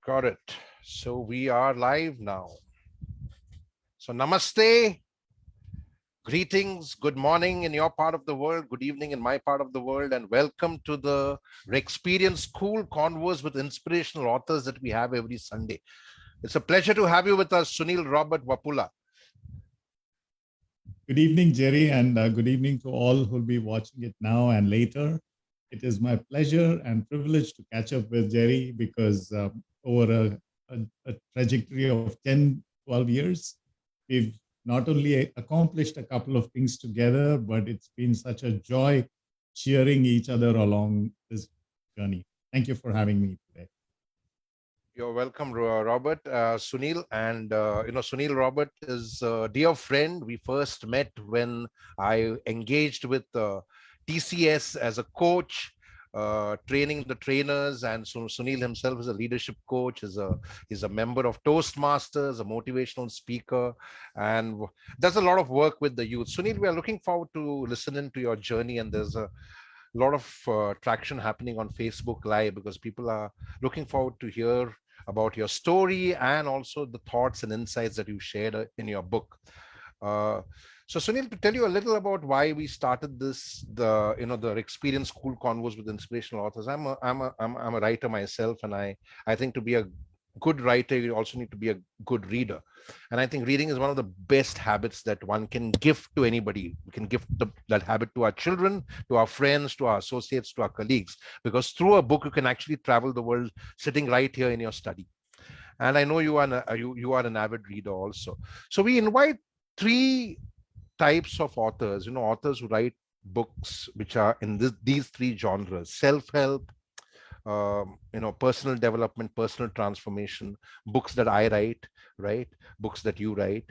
Got it. So we are live now. So namaste, greetings, good morning in your part of the world, good evening in my part of the world, and welcome to the Experience School Convos with inspirational authors that we have every Sunday. It's a pleasure to have you with us, Sunil Robert Vuppula. Good evening, Jerry, and good evening to all who'll be watching it now and later. It is my pleasure and privilege to catch up with Jerry because over a trajectory of 10, 12 years, we've not only accomplished a couple of things together, but it's been such a joy cheering each other along this journey. Thank you for having me today. You're welcome, Robert. Sunil, and Sunil Robert is a dear friend. We first met when I engaged with TCS as a coach, training the trainers, and so Sunil himself is a leadership coach, is a member of Toastmasters, a motivational speaker, and does a lot of work with the youth. Sunil, we are looking forward to listening to your journey, and there's a lot of traction happening on Facebook Live because people are looking forward to hear about your story and also the thoughts and insights that you shared in your book. Uh, so Sunil, to tell you a little about why we started this, the Experience School Convos with inspirational authors. I'm a writer myself, and I think to be a good writer, you also need to be a good reader. And I think reading is one of the best habits that one can give to anybody. We can give that habit to our children, to our friends, to our associates, to our colleagues, because through a book, you can actually travel the world sitting right here in your study. And I know you are an avid reader also. So we invite three types of authors, authors who write books which are in these three genres: self-help, personal development, personal transformation, books that I write, right? Books that you write,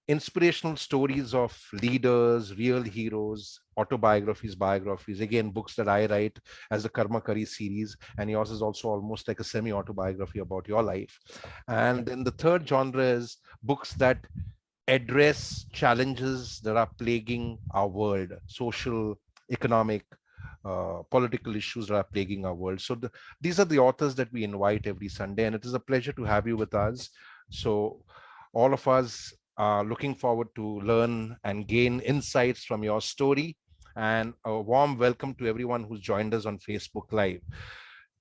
inspirational stories of leaders, real heroes, autobiographies, biographies. Again, books that I write as the Karma Kari series, and yours is also almost like a semi-autobiography about your life. And then the third genre is books that address challenges that are plaguing our world, social, economic, political issues that are plaguing our world. So these are the authors that we invite every Sunday, and it is a pleasure to have you with us. So all of us are looking forward to learn and gain insights from your story. And a warm welcome to everyone who's joined us on Facebook Live.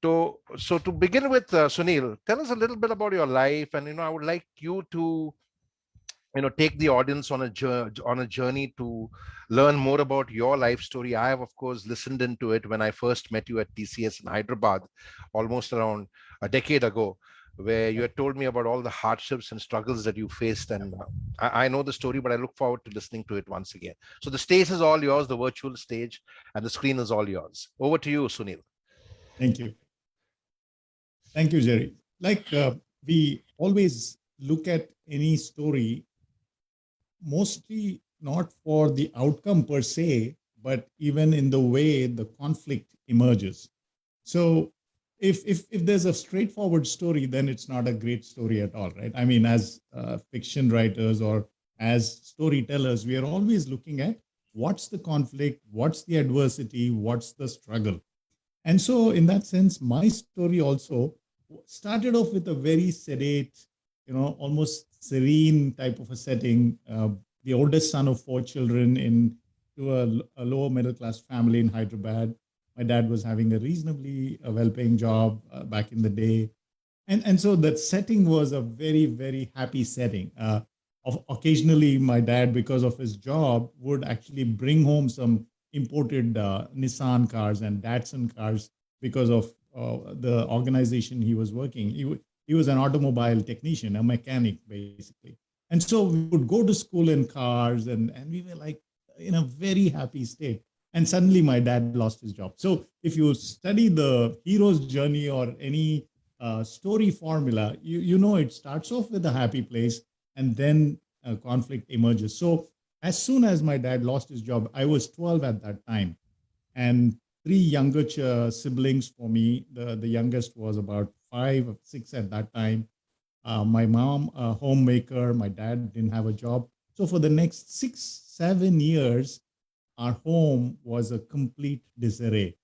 So to begin with, Sunil, tell us a little bit about your life, and I would like you to take the audience on a journey to learn more about your life story. I have, of course, listened into it when I first met you at TCS in Hyderabad almost around a decade ago, where you had told me about all the hardships and struggles that you faced. And I know the story, but I look forward to listening to it once again. So the stage is all yours, the virtual stage, and the screen is all yours. Over to you, Sunil. Thank you. Thank you, Jerry. We always look at any story mostly not for the outcome per se, but even in the way the conflict emerges. So if there's a straightforward story, then it's not a great story at all, right? I mean, as fiction writers or as storytellers, we are always looking at what's the conflict, what's the adversity, what's the struggle. And so in that sense, my story also started off with a very sedate, almost serene type of a setting. The oldest son of four children to a lower middle class family in Hyderabad. My dad was having a reasonably well-paying job back in the day. And so that setting was a very, very happy setting. Occasionally, my dad, because of his job, would actually bring home some imported Nissan cars and Datsun cars because of the organization he was working. He was an automobile technician, a mechanic, basically. And so we would go to school in cars, and we were like in a very happy state. And suddenly my dad lost his job. So if you study the hero's journey or any story formula, it starts off with a happy place and then conflict emerges. So as soon as my dad lost his job, I was 12 at that time. And three younger siblings for me. The youngest was about 5 or 6 at that time. My mom, a homemaker. My dad didn't have a job. So for the next 6, 7 years, our home was a complete disarray.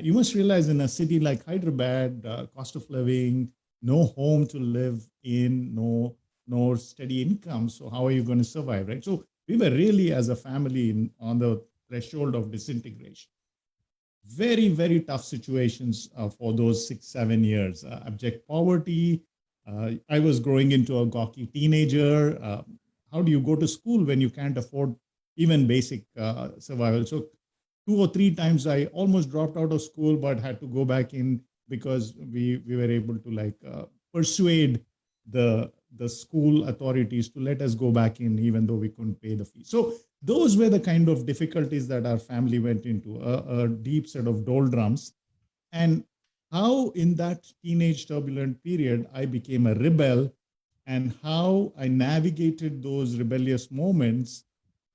You must realize in a city like Hyderabad, cost of living, no home to live in, no steady income. So how are you going to survive, right? So we were really, as a family, on the threshold of disintegration. Very, very tough situations for those 6 7 years. Abject poverty. I was growing into a gawky teenager. How do you go to school when you can't afford even basic survival? So 2 or 3 times I almost dropped out of school, but had to go back in because we were able to persuade the school authorities to let us go back in, even though we couldn't pay the fee. So those were the kind of difficulties that our family went into, a deep set of doldrums. And how in that teenage turbulent period I became a rebel, and how I navigated those rebellious moments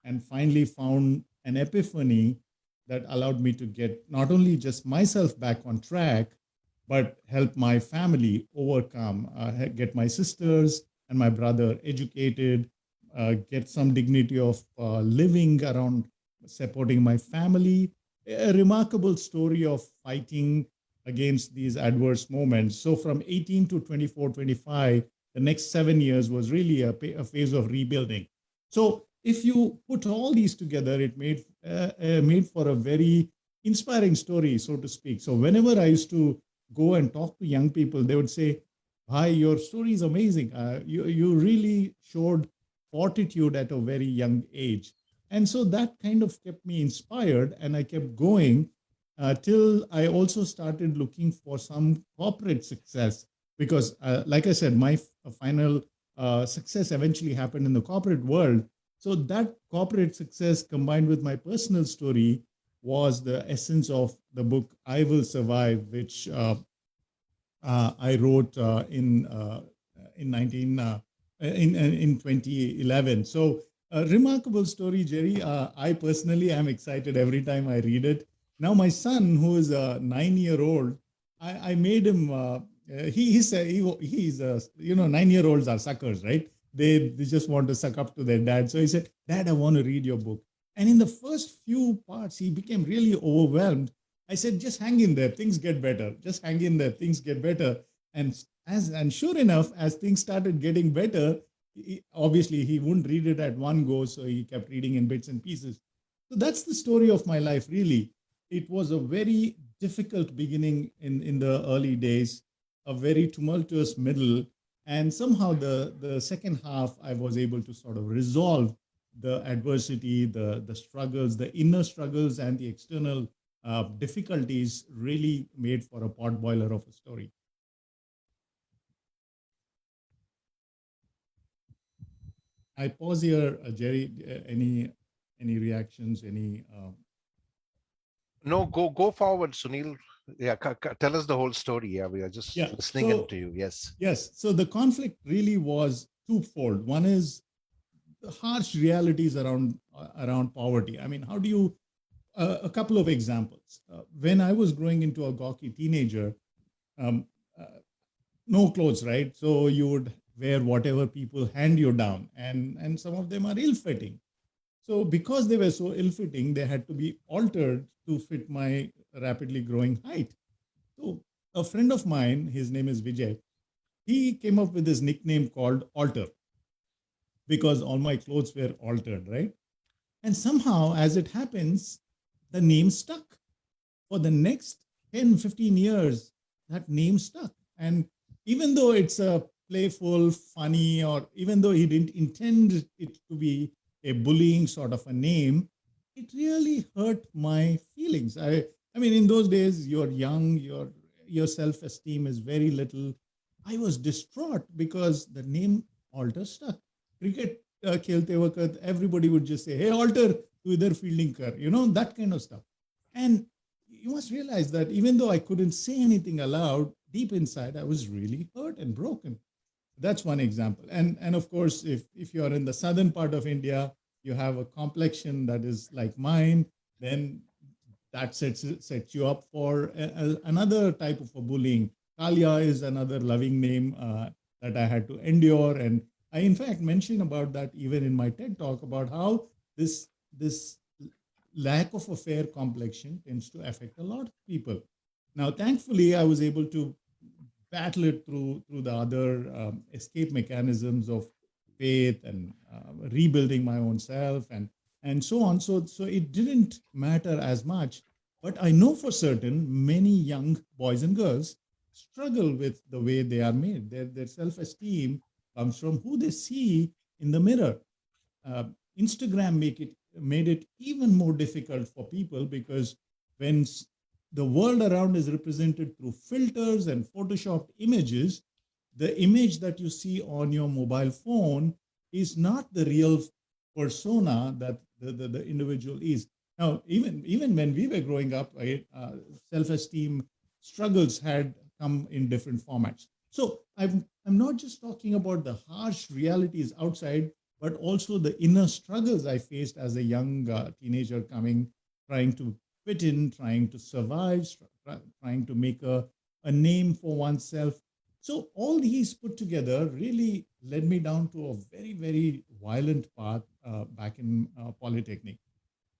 and finally found an epiphany that allowed me to get not only just myself back on track, but help my family overcome, get my sisters and my brother educated, get some dignity of living around supporting my family. A remarkable story of fighting against these adverse moments. So from 18 to 24, 25, the next 7 years was really a phase of rebuilding. So if you put all these together, it made for a very inspiring story, so to speak. So whenever I used to go and talk to young people, they would say, "Hi, your story is amazing. You really showed fortitude at a very young age." And so that kind of kept me inspired, and I kept going till I also started looking for some corporate success. Because, like I said, my final success eventually happened in the corporate world. So that corporate success combined with my personal story was the essence of the book I Will Survive, which I wrote in 19 in 2011. So a remarkable story, Jerry. I personally am excited every time I read it. Now my son, who is a 9 year old, I made him. He's 9 year olds are suckers, right? They just want to suck up to their dad. So he said, "Dad, I want to read your book." And in the first few parts, he became really overwhelmed. I said, "Just hang in there, things get better. Just hang in there, things get better." And sure enough, as things started getting better, obviously he wouldn't read it at one go, so he kept reading in bits and pieces. So that's the story of my life, really. It was a very difficult beginning in the early days, a very tumultuous middle, and somehow the second half I was able to sort of resolve the adversity, the struggles, the inner struggles, and the external difficulties really made for a potboiler of a story. I pause here, Jerry. Any reactions? Any? No, go forward, Sunil. Yeah, tell us the whole story. Yeah, we are just Yeah. listening So into you. Yes. yes. So the conflict really was twofold. One is the harsh realities around poverty. I mean, how do you? A couple of examples. When I was growing into a gawky teenager, um, uh, no clothes, right? So you would wear whatever people hand you down, and some of them are ill-fitting. So because they were so ill-fitting, they had to be altered to fit my rapidly growing height. So a friend of mine, his name is Vijay, he came up with this nickname called Alter because all my clothes were altered, right? And somehow, as it happens, the name stuck. For the next 10, 15 years, that name stuck. And even though it's a playful, funny, or even though he didn't intend it to be a bullying sort of a name, it really hurt my feelings. I mean, in those days, you're young, your self-esteem is very little. I was distraught because the name Alter stuck. Cricket खेलते वक्त everybody would just say, "Hey, Alter, tu idhar fielding kar," that kind of stuff. And you must realize that even though I couldn't say anything aloud, deep inside, I was really hurt and broken. That's one example. And of course, if you're in the southern part of India, you have a complexion that is like mine, then that sets you up for another type of a bullying. Talia is another loving name that I had to endure, and I in fact mentioned about that even in my TED talk about how this lack of a fair complexion tends to affect a lot of people. Now, thankfully, I was able to battle it through the other escape mechanisms of faith and rebuilding my own self and so on. So it didn't matter as much. But I know for certain many young boys and girls struggle with the way they are made. Their self-esteem comes from who they see in the mirror. uh, Instagram made it even more difficult for people because when the world around is represented through filters and photoshopped images, the image that you see on your mobile phone is not the real persona that the individual is. Now, even when we were growing up, right, self-esteem struggles had come in different formats. So I'm not just talking about the harsh realities outside, but also the inner struggles I faced as a young teenager trying to fit in, trying to survive, trying to make a name for oneself. So all these put together really led me down to a very, very violent path back in Polytechnic.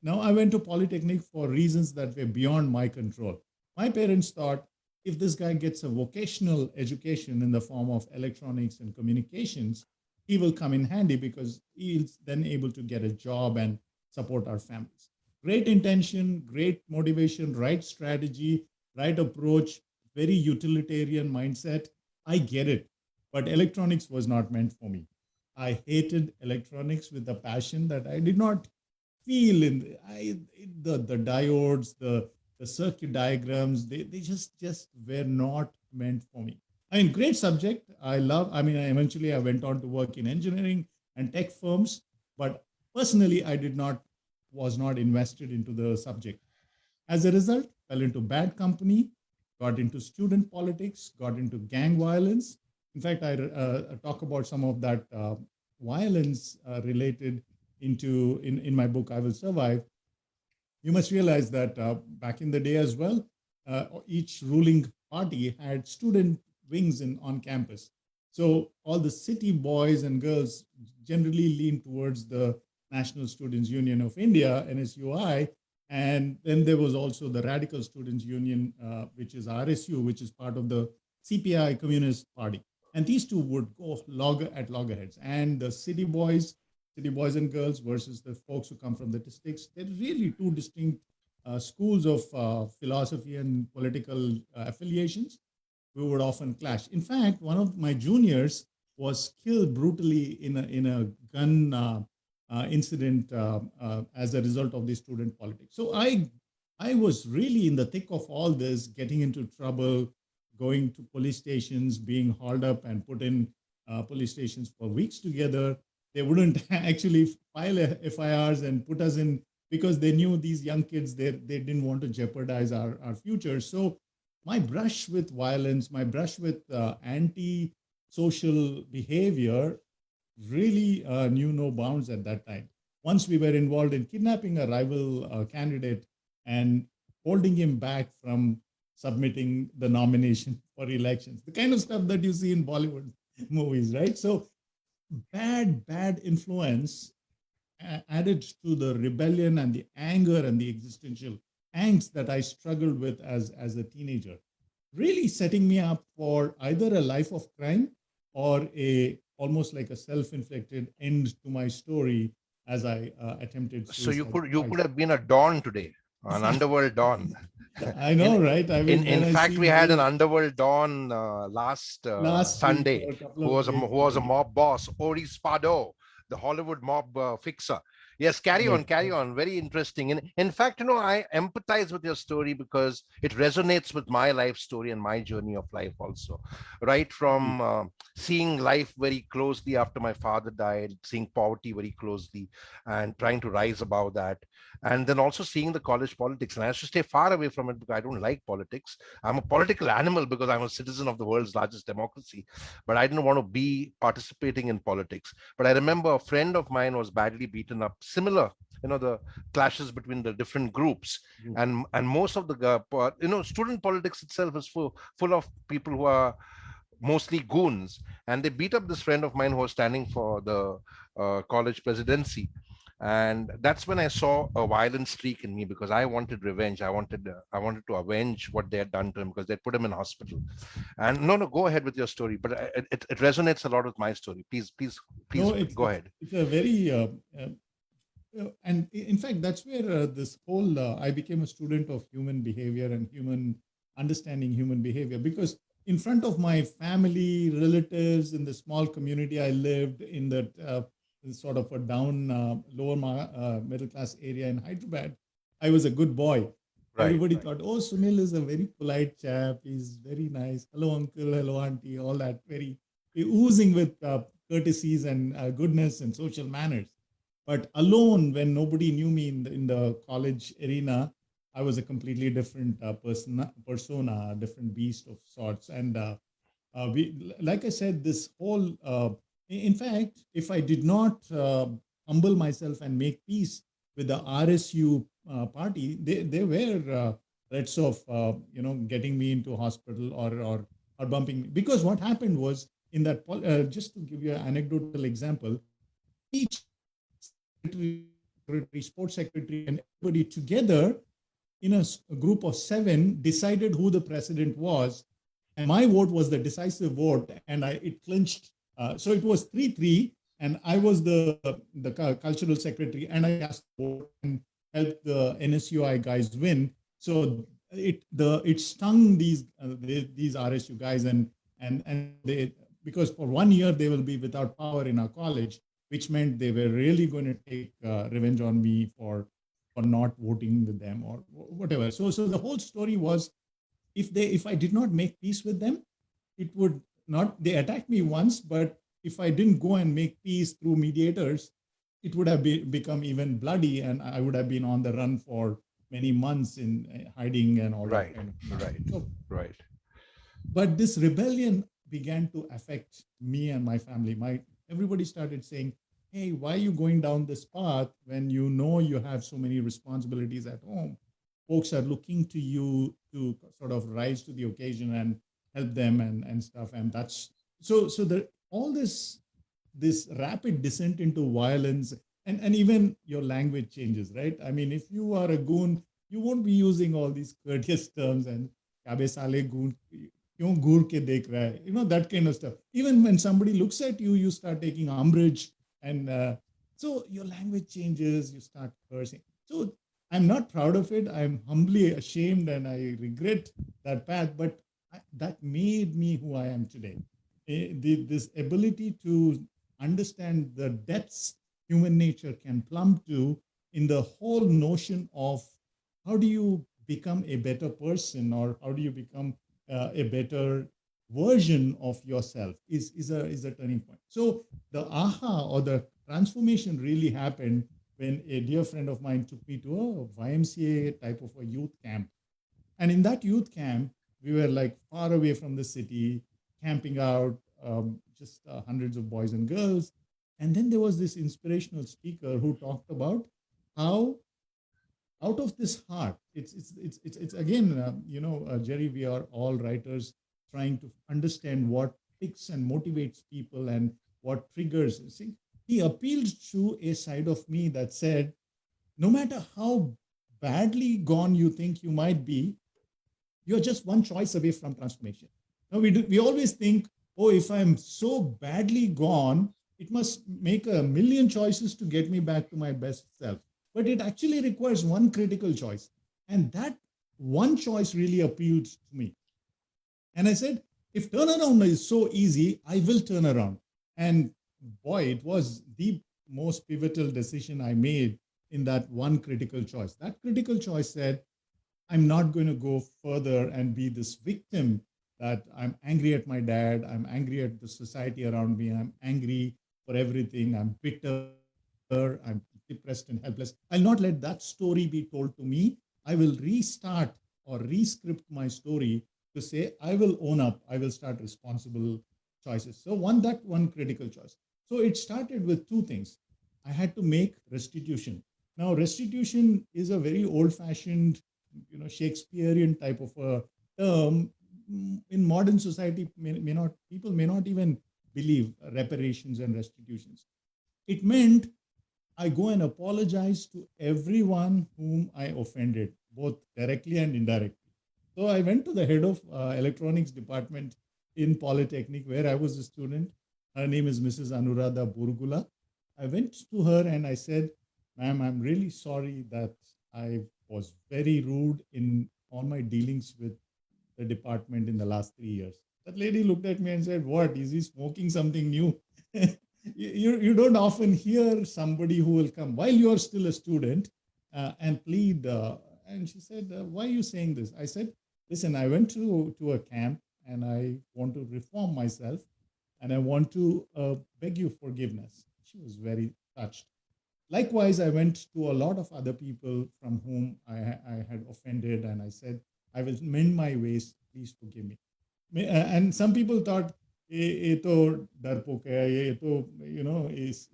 Now, I went to Polytechnic for reasons that were beyond my control. My parents thought if this guy gets a vocational education in the form of electronics and communications, he will come in handy because he's then able to get a job and support our families. Great intention, great motivation, right strategy, right approach, very utilitarian mindset. I get it. But electronics was not meant for me. I hated electronics with a passion that I did not feel in the diodes, the circuit diagrams. They just were not meant for me. I mean, great subject. I mean, eventually I went on to work in engineering and tech firms, but personally, I did not was not invested into the subject. As a result, fell into bad company, got into student politics, got into gang violence. In fact, I talk about some of that violence related in my book, I Will Survive. You must realize that back in the day as well, each ruling party had student wings on campus. So all the city boys and girls generally lean towards the National Students Union of India, NSUI. And then there was also the Radical Students Union, which is RSU, which is part of the CPI Communist Party. And these two would go at loggerheads. And the city boys and girls versus the folks who come from the districts. They're really two distinct schools of philosophy and political affiliations. We would often clash. In fact, one of my juniors was killed brutally in a gun incident as a result of the student politics. So I was really in the thick of all this, getting into trouble, going to police stations, being hauled up and put in police stations for weeks together. They wouldn't actually file FIRs and put us in because they knew these young kids, they didn't want to jeopardize our future. So my brush with violence, my brush with anti-social behavior really knew no bounds at that time. Once we were involved in kidnapping a rival candidate and holding him back from submitting the nomination for elections, the kind of stuff that you see in Bollywood movies, right? So bad influence added to the rebellion and the anger and the existential angst that I struggled with as a teenager, really setting me up for either a life of crime or a almost like a self-inflicted end to my story as I attempted So suicide you twice. could have been a Don today, an underworld Don. I in know, right? I mean, when in I fact, see we had an movies underworld Don last last week Sunday, or a couple of days who was a ago. mob boss, Ori Spado, the Hollywood mob fixer. Yes, Correct. carry on. Very interesting. And in fact, I empathize with your story because it resonates with my life story and my journey of life also. Right from seeing life very closely after my father died, seeing poverty very closely, and trying to rise above that, and then also seeing the college politics. And I used to stay far away from it because I don't like politics. I'm a political animal because I'm a citizen of the world's largest democracy, but I didn't want to be participating in politics. But I remember a friend of mine was badly beaten up, similar, the clashes between the different groups. And most of the student politics itself is full of people who are mostly goons, and they beat up this friend of mine who was standing for the college presidency. And that's when I saw a violent streak in me, because I wanted revenge. I wanted to avenge what they had done to him, because they put him in hospital. And no, no, go ahead with your story, but it resonates a lot with my story. Please No, it's go it's ahead. it's a very and in fact that's where this whole I became a student of human behavior and human understanding human behavior, because in front of my family, relatives, in the small community I lived in, that sort of a down middle class area in Hyderabad, I was a good boy. Right. Everybody thought, oh, Sunil is a very polite chap, he's very nice, hello uncle, hello auntie, all that, very oozing with courtesies and goodness and social manners. But alone, when nobody knew me in the college arena, I was a completely different persona, a different beast of sorts. And like I said, this whole, in fact, if I did not humble myself and make peace with the RSU party, they were threats of, getting me into hospital, or bumping me. Because what happened was, in that, just to give you an anecdotal example, each secretary, sports secretary, and everybody together in a group of seven decided who the president was, and my vote was the decisive vote, and it clinched. So it was 3-3, and I was the cultural secretary, and I cast the vote and helped the NSUI guys win. So it stung these RSU guys, and they, because for 1 year they will be without power in our college, which meant they were really going to take revenge on me for not voting with them or whatever. So the whole story was, if I did not make peace with them, it would not. They attacked me once, but if I didn't go and make peace through mediators, it would have become even bloody, and I would have been on the run for many months in hiding and all that Right. kind of nonsense. Right. So, Right. but this rebellion began to affect me and my family. My Everybody started saying, hey, why are you going down this path when you know you have so many responsibilities at home? Folks are looking to you to sort of rise to the occasion and help them and stuff. And that's so the all this rapid descent into violence, and even your language changes, right? I mean, if you are a goon, you won't be using all these courteous terms and "kabe sale goon," "kyun ghur ke dekh raha hai," that kind of stuff. Even when somebody looks at you, you start taking umbrage, and so your language changes. You start cursing. So I'm not proud of it. I'm humbly ashamed, and I regret that path. But that made me who I am today. This ability to understand the depths human nature can plumb to, in the whole notion of how do you become a better person, or how do you become a better version of yourself, is a turning point. So the aha, or the transformation, really happened when a dear friend of mine took me to a YMCA type of a youth camp. And in that youth camp, we were like far away from the city, camping out, just hundreds of boys and girls. And then there was this inspirational speaker who talked about how, out of this heart, it's again, Jerry, we are all writers trying to understand what ticks and motivates people and what triggers. See, he appealed to a side of me that said, no matter how badly gone you think you might be, you're just one choice away from transformation. Now we always think, oh, if I'm so badly gone, it must make a million choices to get me back to my best self. But it actually requires one critical choice. And that one choice really appealed to me. And I said, if turnaround is so easy, I will turn around. And boy, it was the most pivotal decision I made in that one critical choice. That critical choice said, I'm not going to go further and be this victim, that I'm angry at my dad, I'm angry at the society around me, I'm angry for everything, I'm bitter, I'm depressed and helpless. I'll not let that story be told to me. I will restart or rescript my story to say, I will own up, I will start responsible choices. So one critical choice. So it started with two things. I had to make restitution. Now, restitution is a very old-fashioned, Shakespearean type of a term. In modern society, may not people may not even believe reparations and restitutions. It meant I go and apologize to everyone whom I offended, both directly and indirectly. So I went to the head of electronics department in Polytechnic, where I was a student. Her name is Mrs. Anuradha Burgula. I went to her and I said, ma'am, I'm really sorry that I was very rude in all my dealings with the department in the last 3 years. That lady looked at me and said, what, is he smoking something new? You don't often hear somebody who will come while you're still a student and plead. And she said, why are you saying this? I said, listen, I went to a camp and I want to reform myself and I want to beg you forgiveness. She was very touched. Likewise, I went to a lot of other people from whom I had offended, and I said, I will mend my ways. Please forgive me. And some people thought, ये तो डरपोक है, ये तो, you know, he's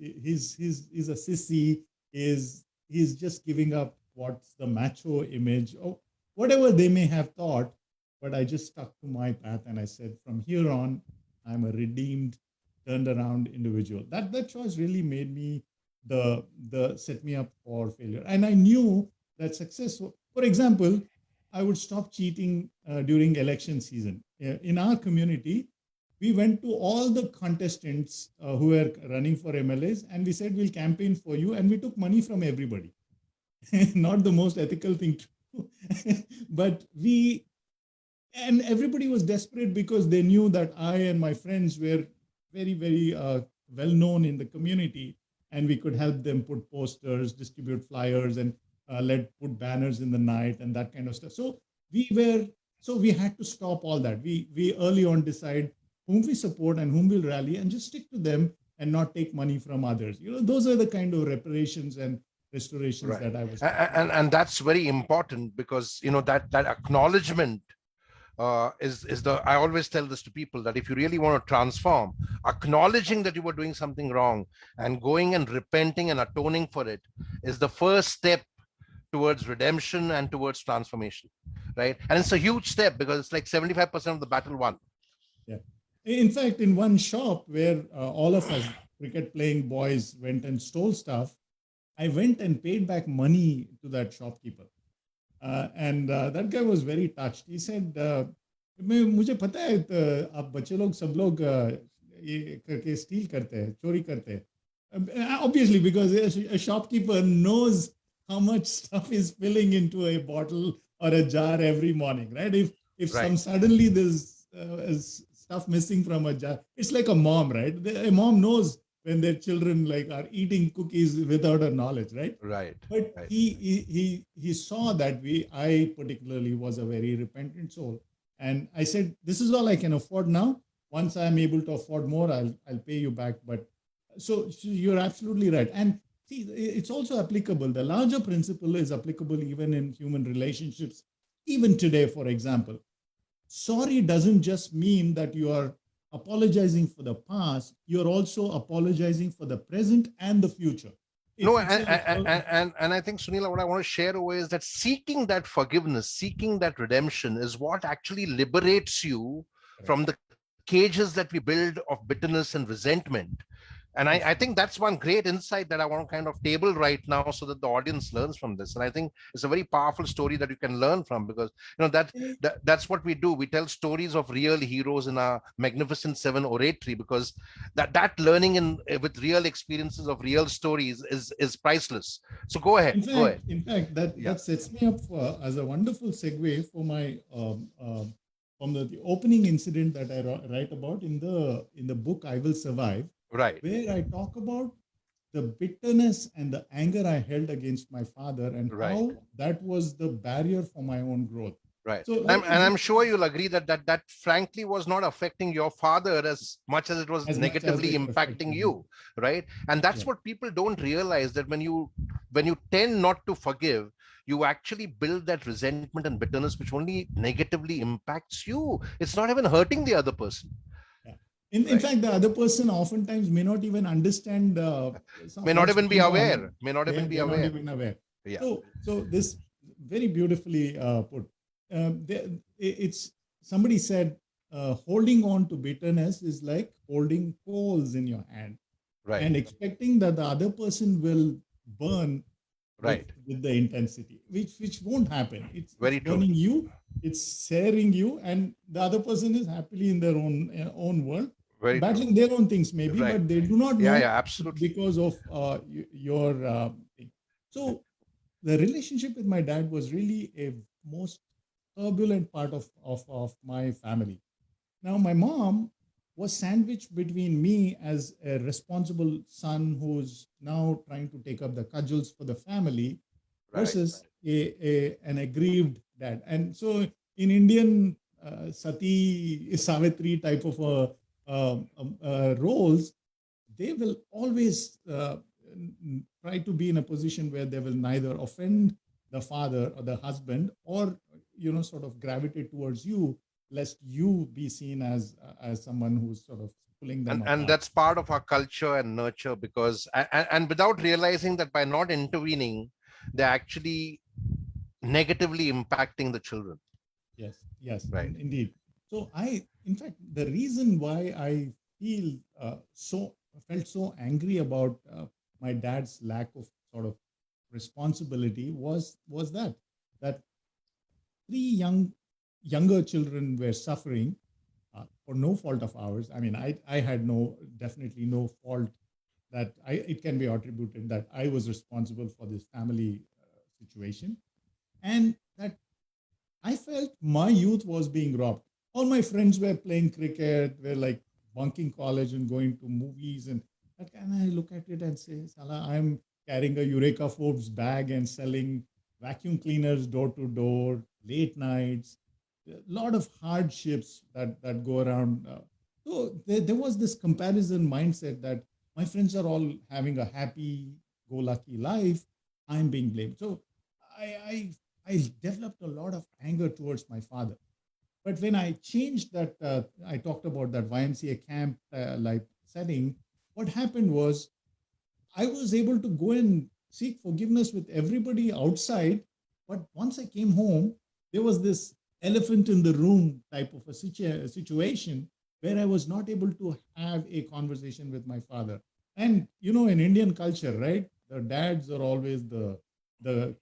a sissy, he's just giving up what's the macho image, or whatever they may have thought. But I just stuck to my path, and I said, from here on, I'm a redeemed, turned around individual. That choice really made me the set me up for failure. And I knew that success. For example, I would stop cheating during election season. In our community, we went to all the contestants who were running for MLAs, and we said, we'll campaign for you, and we took money from everybody. Not the most ethical thing to do. But and everybody was desperate because they knew that I and my friends were very, very well known in the community, and we could help them put posters, distribute flyers, and put banners in the night and that kind of stuff. So we had to stop all that. We early on decide whom we support and whom we'll rally, and just stick to them and not take money from others. Those are the kind of reparations and restorations Right. that I was. And that's very important, because that acknowledgement is the I always tell this to people, that if you really want to transform, acknowledging that you were doing something wrong and going and repenting and atoning for it is the first step towards redemption and towards transformation, right? And it's a huge step, because it's like 75% of the battle won. Yeah. In fact, in one shop where all of us cricket playing boys went and stole stuff, I went and paid back money to that shopkeeper. And that guy was very touched. He said, मुझे पता है आप बच्चे लोग सब लोग ये करके steal करते हैं, चोरी करते हैं. Obviously, because a shopkeeper knows how much stuff is filling into a bottle or a jar every morning, right? If Right. suddenly there's stuff missing from a jar, it's like a mom, right? A mom knows when their children are eating cookies without a knowledge, right? Right. But right. he saw that I particularly was a very repentant soul, and I said, this is all I can afford now. Once I'm able to afford more, I'll pay you back. But so you're absolutely right. And see, it's also applicable. The larger principle is applicable even in human relationships, even today. For example, sorry doesn't just mean that you are apologizing for the past, you're also apologizing for the present and the future. No, and I think, Sunil, what I want to share over is that seeking that forgiveness, seeking that redemption is what actually liberates you from the cages that we build of bitterness and resentment. And I think that's one great insight that I want to kind of table right now, so that the audience learns from this. And I think it's a very powerful story that you can learn from, because that's what we do. We tell stories of real heroes in our Magnificent Seven oratory, because that learning with real experiences of real stories is priceless. So go ahead. In fact, that sets me up as a wonderful segue for my from the opening incident that I write about in the book I Will Survive. Right. Where I talk about the bitterness and the anger I held against my father, and how that was the barrier for my own growth. Right. So, I'm sure you'll agree that frankly was not affecting your father as much as it was negatively impacting you, right? And that's what people don't realize, that when you tend not to forgive, you actually build that resentment and bitterness, which only negatively impacts you. It's not even hurting the other person. In fact, the other person oftentimes may not even understand. May not even be aware. May not even be aware. Not even aware. Yeah. So this very beautifully put. It's somebody said, holding on to bitterness is like holding coals in your hand, right, and expecting that the other person will burn Right. with the intensity, which won't happen. It's Very true. burning you, it's searing you, and the other person is happily in their own world, Very true. battling their own things maybe, Right. but they do not Yeah, know yeah, it's absolutely. because of your thing. So the relationship with my dad was really a most turbulent part of my family. Now, my mom was sandwiched between me as a responsible son who's now trying to take up the cudgels for the family Right. versus an aggrieved dad. And so, in Indian Sati Savitri type of roles, they will always try to be in a position where they will neither offend the father or the husband, or sort of gravitate towards you, lest you be seen as someone who's sort of pulling them And apart. that's part of our culture and nurture, because and without realizing that by not intervening, they're actually negatively impacting the children. Yes, Right. indeed. So in fact, the reason why I feel felt so angry about my dad's lack of sort of responsibility was that three younger children were suffering for no fault of ours. I mean, I had definitely no fault that it can be attributed that I was responsible for this family situation, and that I felt my youth was being robbed. All my friends were playing cricket, were like bunking college and going to movies, and that kind I look at it and say, Salah, I'm carrying a Eureka Forbes bag and selling vacuum cleaners door to door, late nights, a lot of hardships that go around. So there was this comparison mindset that my friends are all having a happy go lucky life. I'm being blamed. So I I developed a lot of anger towards my father. But when I changed that, I talked about that YMCA camp like setting. What happened was I was able to go and seek forgiveness with everybody outside. But once I came home, there was this elephant in the room type of a situation where I was not able to have a conversation with my father. And in Indian culture, right, the dads are always the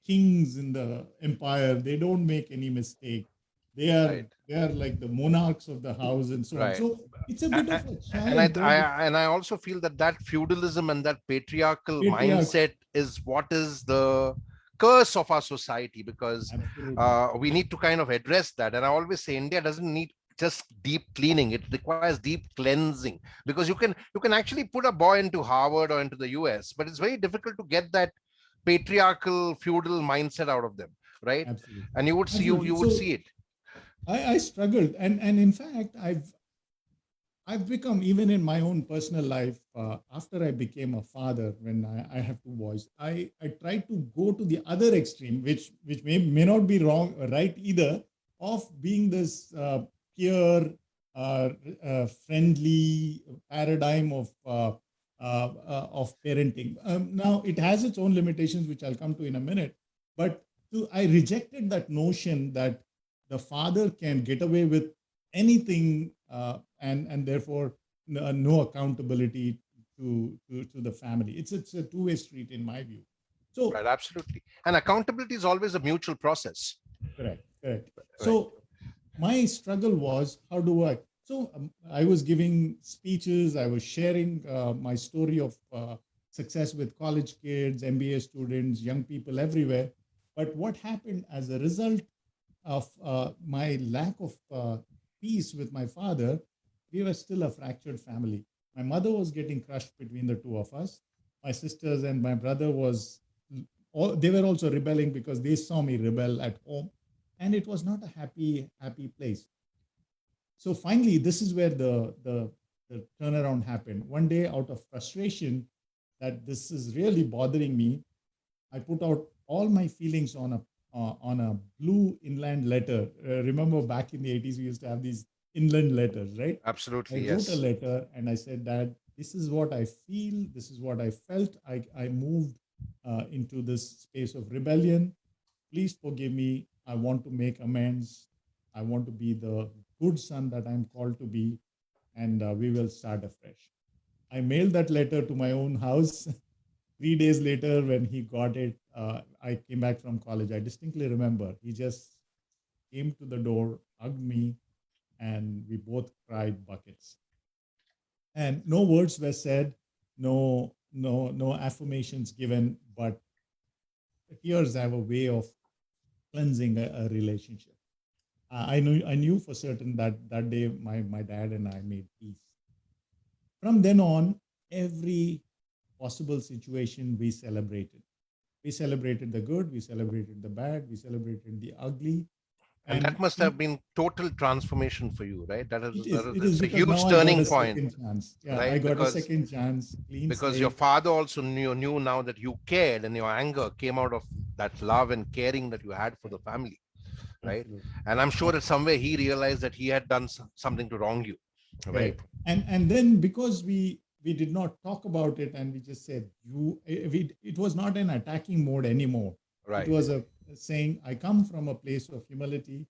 kings in the empire. They don't make any mistake. They are Right. they are like the monarchs of the house and so on. Right. So it's a bit A- of a and challenge, right? I also feel that that feudalism and that patriarchal Patriarch, mindset is what is the curse of our society, because absolutely. we need to kind of address that. And I always say India doesn't need just deep cleaning, it requires deep cleansing, because you can actually put a boy into Harvard or into the US, but it's very difficult to get that patriarchal feudal mindset out of them, right? Absolutely. And you would see Absolutely. you would So see it. I struggled, and in fact, I've become, even in my own personal life, after I became a father, when I have two boys, I tried to go to the other extreme, which may not be right either, of being this pure, friendly paradigm of parenting. Now it has its own limitations, which I'll come to in a minute. But I rejected that notion that the father can get away with anything, and therefore no accountability to the family. It's a two-way street in my view. So Right, absolutely. And accountability is always a mutual process. correct. Right. So my struggle was, how do I? So I was giving speeches. I was sharing my story of success with college kids, MBA students, young people everywhere. But what happened as a result of my lack of peace with my father, we were still a fractured family. My mother was getting crushed between the two of us. My sisters and my brother they were also rebelling because they saw me rebel at home, and it was not a happy place. So finally, this is where the turnaround happened. One day, out of frustration that this is really bothering me, I put out all my feelings on a blue inland letter. Remember, back in the 80s, we used to have these inland letters, right? I Absolutely, wrote a yes. letter and I said, Dad, this is what I feel. This is what I felt. I moved into this space of rebellion. Please forgive me. I want to make amends. I want to be the good son that I'm called to be, and we will start afresh. I mailed that letter to my own house. 3 days later, when he got it, I came back from college. I distinctly remember he just came to the door, hugged me, and we both cried buckets. And no words were said, no affirmations given, but tears have a way of cleansing a relationship. I knew for certain that that day my dad and I made peace. From then on, every possible situation we celebrated. We celebrated the good, we celebrated the bad, we celebrated the ugly. And And that must have been total transformation for you, right? it is It's a because huge now I got turning a point, second chance. Yeah, I right? got a second chance, clean Because your slate. father also knew now that you cared, and your anger came out of that love and caring that you had for the family, right? Absolutely. And I'm sure that somewhere he realized that he had done something to wrong you, right? Correct. And then because we did not talk about it and we just said it was not an attacking mode anymore. It Right. was a saying, I come from a place of humility.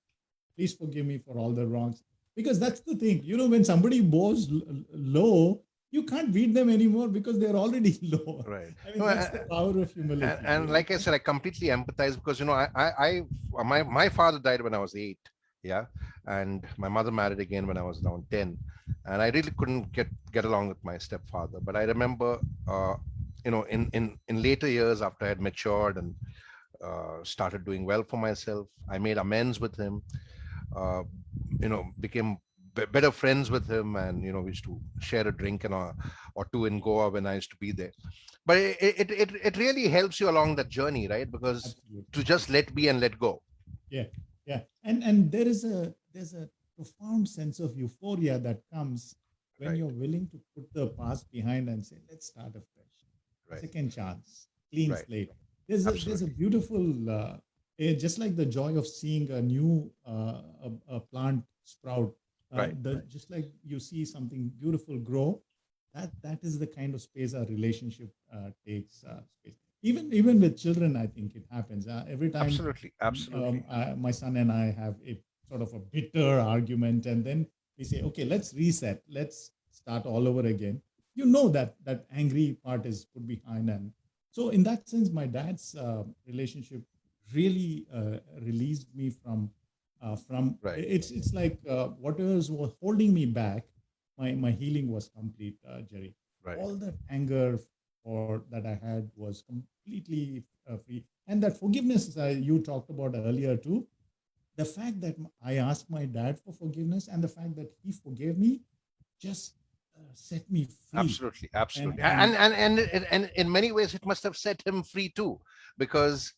Please forgive me for all the wrongs. Because that's the thing, when somebody bows low, you can't beat them anymore because they're already low. Right. I mean, No, that's the power of humility. and like I said, I completely empathize because my father died when I was 8, yeah, and my mother married again when I was around 10, and I really couldn't get along with my stepfather. But I remember, in later years after I had matured and started doing well for myself, I made amends with him. Uh, became better friends with him, and we used to share a drink and or two in Goa when I used to be there. But it really helps you along that journey, right? Because Absolutely. to just let be and let go. Yeah, yeah, and there's a profound sense of euphoria that comes when Right. you're willing to put the past behind and say, let's start afresh, Right. second chance, clean Right. slate. There's a Absolutely. beautiful, just like the joy of seeing a new a plant sprout. Right. Just like you see something beautiful grow, that is the kind of space our relationship takes space. Even with children, I think it happens every time. Absolutely. Absolutely. My son and I have a sort of a bitter argument, and then we say, okay, let's reset, let's start all over again. That angry part is put behind, and so in that sense, my dad's relationship really released me from Right. it's like whatever was holding me back, my healing was complete, Jerry. Right. All that anger or that I had was completely free. And that forgiveness you talked about earlier too, the fact that I asked my dad for forgiveness and the fact that he forgave me just set me free. Absolutely. And Absolutely. and And in many ways, it must have set him free too, because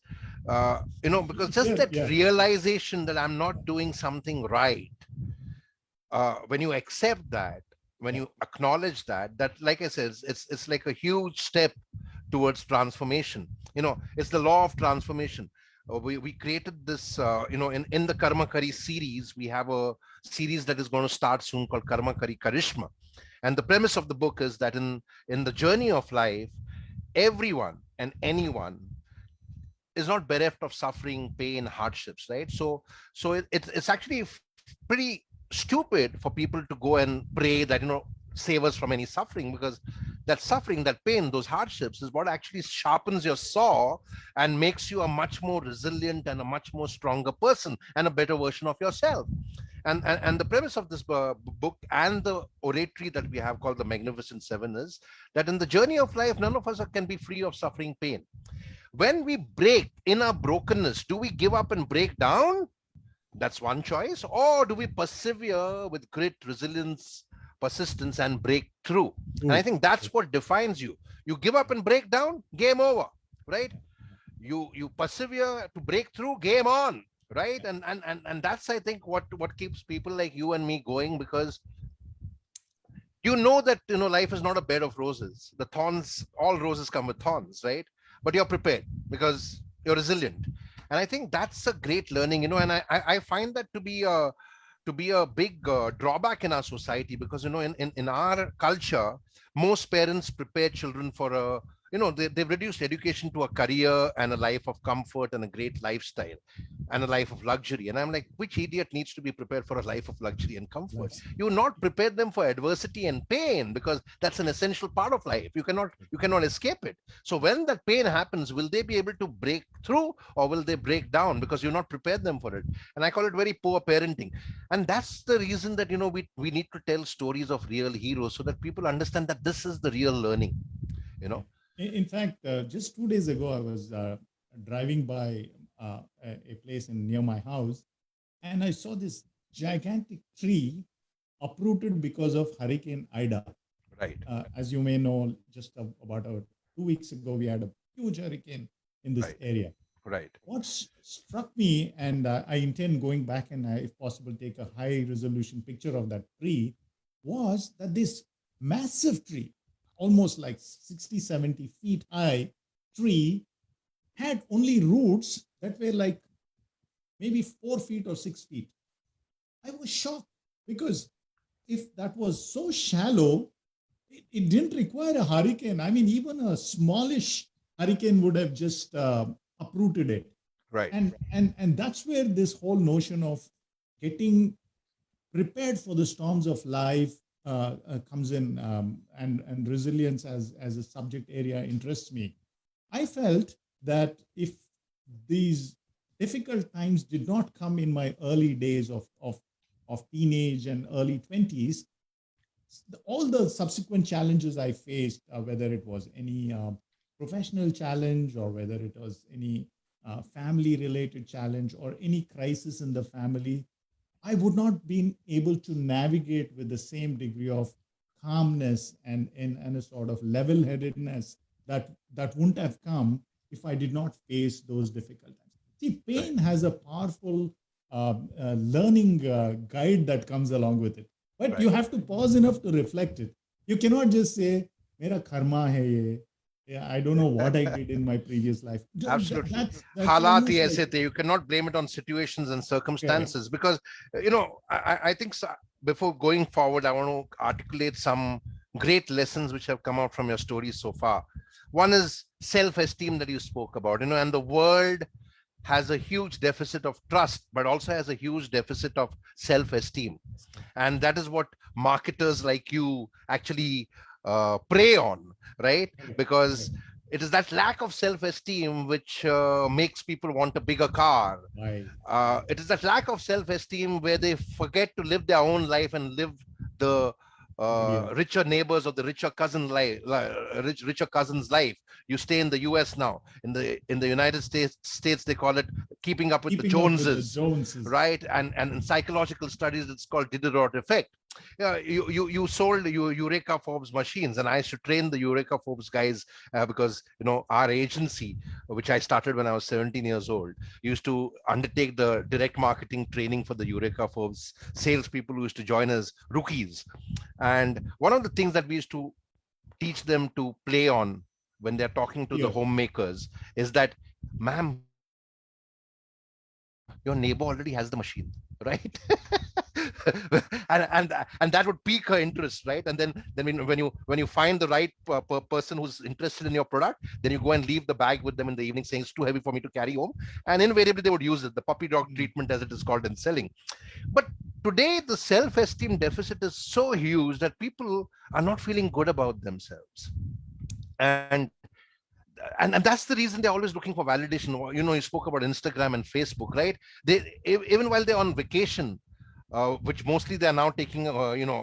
because just yeah, that yeah, realization that I'm not doing something right, when you accept that, when yeah, you acknowledge that, like I said, it's like a huge step towards transformation. It's the law of transformation. We created this, in the Karma Kari series. We have a series that is going to start soon called Karma Kari Karishma. And the premise of the book is that in the journey of life, everyone and anyone is not bereft of suffering, pain, hardships, right? So it's actually pretty stupid for people to go and pray that, save us from any suffering, because that suffering, that pain, those hardships is what actually sharpens your saw and makes you a much more resilient and a much more stronger person and a better version of yourself. And the premise of this book and the oratory that we have called the Magnificent Seven is that in the journey of life, none of us can be free of suffering, pain. When we break in our brokenness, do we give up and break down? That's one choice. Or do we persevere with grit, resilience, persistence, and break through? And I true. think that's what defines you. You give up and break down, game over, right? You persevere to break through, game on, right? And that's, I think, what keeps people like you and me going, because that life is not a bed of roses. The thorns, all roses come with thorns, right? But you're prepared because you're resilient. And I think that's a great learning, and I find that to be a big drawback in our society, because in our culture, most parents prepare children for they've reduced education to a career and a life of comfort and a great lifestyle and a life of luxury. And I'm like, which idiot needs to be prepared for a life of luxury and comfort? You not prepare them for adversity and pain, because that's an essential part of life. You cannot escape it. So when that pain happens, will they be able to break through, or will they break down because you not prepared them for it? And I call it very poor parenting. And that's the reason that we need to tell stories of real heroes, so that people understand that this is the real learning. you know In fact, just 2 days ago, I was driving by a place near my house, and I saw this gigantic tree uprooted because of Hurricane Ida. right, As you may know, just about 2 weeks ago, we had a huge hurricane in this right, area. right, What struck me, and I intend going back and, if possible, take a high resolution picture of that tree, was that this massive tree, almost like 60, 70 feet high tree, had only roots that were like maybe 4 feet or 6 feet. I was shocked, because if that was so shallow, it didn't require a hurricane. I mean, even a smallish hurricane would have just uprooted it. right, And that's where this whole notion of getting prepared for the storms of life comes in, and resilience as a subject area interests me. I felt that if these difficult times did not come in my early days of teenage and early 20s, all the subsequent challenges I faced, whether it was any professional challenge, or whether it was any family related challenge, or any crisis in the family, I would not been able to navigate with the same degree of calmness and a sort of level headedness that wouldn't have come if I did not face those difficult times. See, pain has a powerful learning guide that comes along with it. But you have to pause enough to reflect it. You cannot just say, "Mera karma hai ye." Yeah, I don't know what I did in my previous life. absolutely. That's Halat hi almost aise like, the. You cannot blame it on situations and correct. circumstances, because I think before going forward, I want to articulate some great lessons which have come out from your stories so far. One is self-esteem that you spoke about, and the world has a huge deficit of trust, but also has a huge deficit of self-esteem. And that is what marketers like you actually prey on, right? Correct. Because Correct. it is that lack of self-esteem which makes people want a bigger car. Right. It is that lack of self-esteem where they forget to live their own life and live the Somebody else. richer neighbors or the richer cousin's life. You stay in the US now. In the United States, they call it keeping up with the Keeping up with the Joneses, Joneses. right? And in psychological studies, it's called Diderot effect. Yeah, you sold Eureka Forbes machines, and I used to train the Eureka Forbes guys, because our agency, which I started when I was 17 years old, used to undertake the direct marketing training for the Eureka Forbes salespeople who used to join as rookies. And one of the things that we used to teach them to play on when they're talking to the Here. homemakers is that, ma'am, your neighbor already has the machine, right? and that would pique her interest, right? And then when you find the right person who's interested in your product, then you go and leave the bag with them in the evening, saying it's too heavy for me to carry home, and invariably they would use it, the puppy dog treatment, as it is called in selling. But today the self-esteem deficit is so huge that people are not feeling good about themselves. And and that's the reason they're always looking for validation. You spoke about Instagram and Facebook, right? Even while they're on vacation, which mostly they're now taking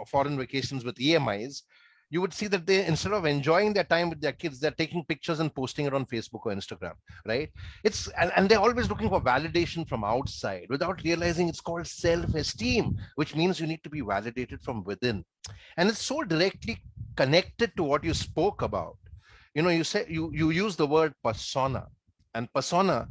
foreign vacations with EMIs, you would see that they, instead of enjoying their time with their kids, they're taking pictures and posting it on Facebook or Instagram, right? And they're always looking for validation from outside without realizing it's called self-esteem, which means you need to be validated from within. And it's so directly connected to what you spoke about. You say you use the word persona, and persona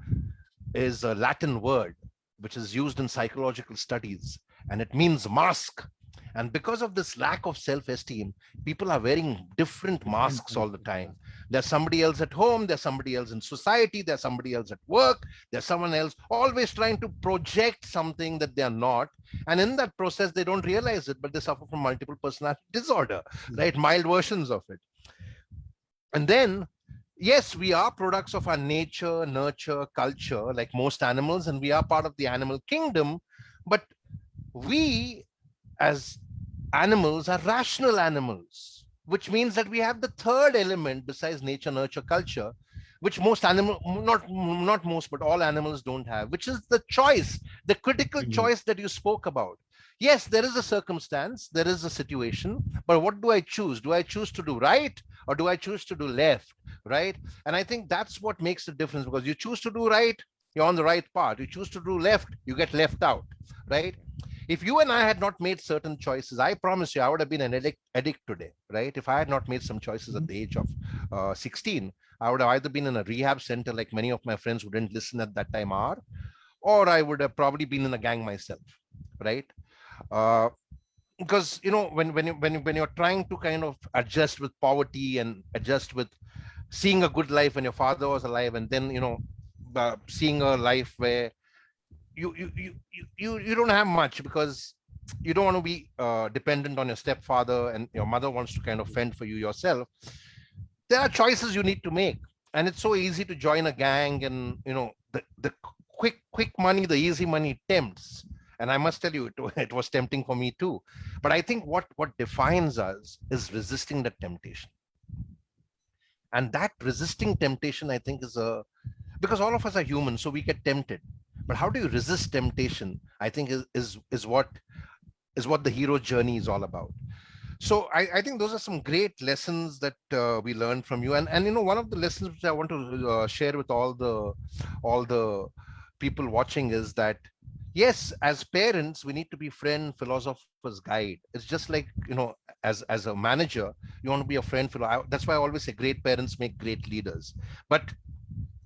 is a Latin word which is used in psychological studies, and it means mask. And because of this lack of self-esteem, people are wearing different masks all the time. There's somebody else at home, there's somebody else in society, there's somebody else at work, there's someone else, always trying to project something that they are not. And in that process, they don't realize it, but they suffer from multiple personality disorder, right? Mild versions of it. And then yes, we are products of our nature, nurture, culture, like most animals, and we are part of the animal kingdom. But we, as animals, are rational animals, which means that we have the third element besides nature, nurture, culture, which most animal, not most, but all animals don't have, which is the choice, the critical Agree. choice that you spoke about. Yes, there is a circumstance, there is a situation, but what do I choose? Do I choose to do right, or do I choose to do left? Right? And I think that's what makes the difference, because you choose to do right, you're on the right path. You choose to do left, you get left out. Right? If you and I had not made certain choices, I promise you, I would have been an addict today, right? If I had not made some choices at Mhm. the age of 16, I would have either been in a rehab center like many of my friends who didn't listen at that time are, or I would have probably been in a gang myself, right? Uh, because when you're trying to kind of adjust with poverty and adjust with seeing a good life when your father was alive, and then seeing a life where you don't have much because you don't want to be dependent on your stepfather, and your mother wants to kind of fend for you yourself. There are choices you need to make, and it's so easy to join a gang, and the quick money, the easy money tempts. And I must tell you, it was tempting for me too. But I think what defines us is resisting the temptation. And that resisting temptation, I think, is a because all of us are human, so we get tempted. But how do you resist temptation? I think is what the hero journey is all about. So I think those are some great lessons that we learned from you. And one of the lessons which I want to share with all the people watching is that yes, as parents, we need to be friend, philosopher's guide. It's just like as a manager, you want to be a friend. That's why I always say great parents make great leaders. But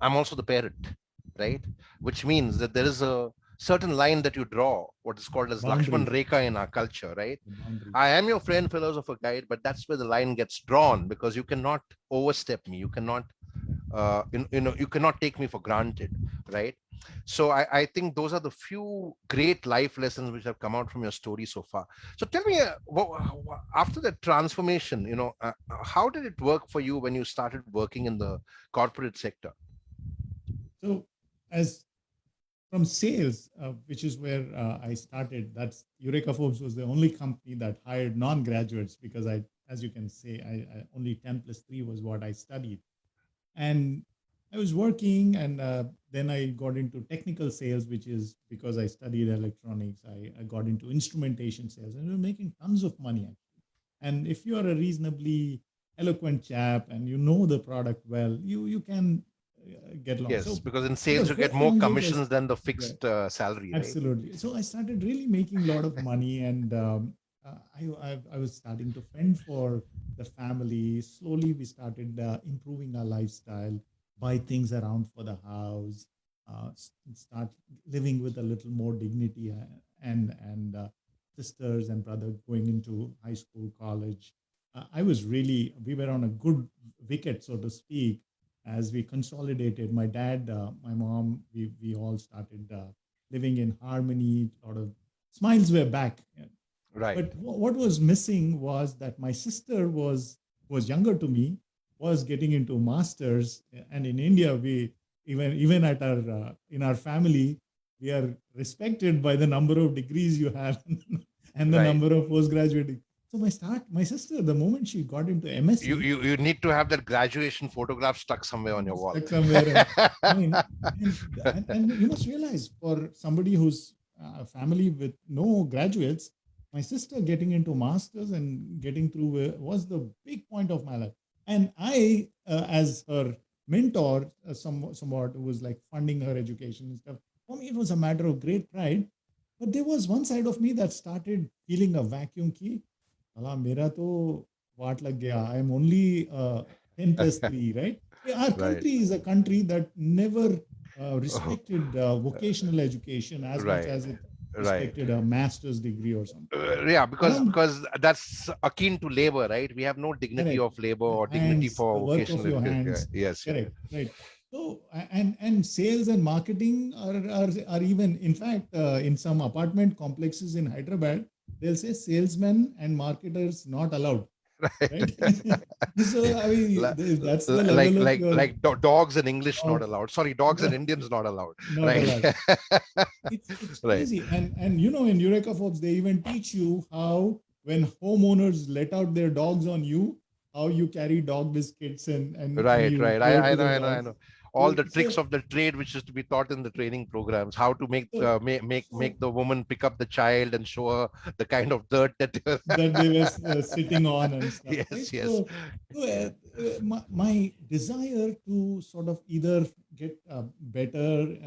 I'm also the parent, right? Which means that there is a certain line that you draw, what is called as Lakshman Boundaries. Rekha in our culture, right? The boundaries. I am your friend, philosopher, guide, but that's where the line gets drawn, because you cannot overstep me. You cannot, you cannot take me for granted, right? So I think those are the few great life lessons which have come out from your story so far. So tell me, after the transformation, how did it work for you when you started working in the corporate sector? So, as from sales, which is where I started, that's Eureka Forbes was the only company that hired non-graduates because as you can say, I only 10 plus 3 was what I studied. And I was working, and then I got into technical sales, which is because I studied electronics. I got into instrumentation sales, and we were making tons of money actually. And if you are a reasonably eloquent chap and you know the product well, you can get along. Yes, So because in the sales you get first more language I commissions than the yeah, fixed salary, right? absolutely. So I started really making a lot of money, and I was starting to fend for the family. Slowly, we started improving our lifestyle, buy things around for the house, start living with a little more dignity, and sisters and brother going into high school, college. We were on a good wicket, so to speak, as we consolidated. My dad, my mom, we all started living in harmony. A lot of smiles were back. Yeah. Right. But what was missing was that my sister was younger to me, was getting into masters, and in India, we even at our in our family, we are respected by the number of degrees you have and the Right. number of postgraduate. So my sister, the moment she got into you MSc, you you need to have that graduation photograph stuck somewhere on your wall. stuck somewhere. And I mean, and you must realize for somebody who's a family with no graduates, my sister getting into masters and getting through was the big point of my life. And I, as her mentor, somewhat who was like funding her education and stuff, for me it was a matter of great pride. But there was one side of me that started feeling a vacuum key. Allah, mera to वाट लग गया. I'm only 10 plus 3, right? Yeah, our Right. country is a country that never Oh, respected vocational education as much right. as it Right. respected a master's degree or something. Yeah, because Around because that's akin to labor, right? We have no dignity correct, of labor or dignity hands, the for work of vocational your education. hands, Yes, yeah. correct, right. So and sales and marketing are even, in fact, in some apartment complexes in Hyderabad, they'll say salesmen and marketers not allowed. right? Right. So I mean, Li- that's the level of your dogs in English not dog, allowed. Sorry, dogs and Indians not allowed. not Right. allowed. It's Right. crazy. And in Eureka Forbes, they even teach you how when homeowners let out their dogs on you, how you carry dog biscuits and Right, you right. go I to know, the I know, I dogs. know. All the So tricks of the trade, which is to be taught in the training programs, how to so make so the woman pick up the child and show her the kind of dirt that. that they were sitting on and stuff, right? Yes, yes. My desire to sort of either get better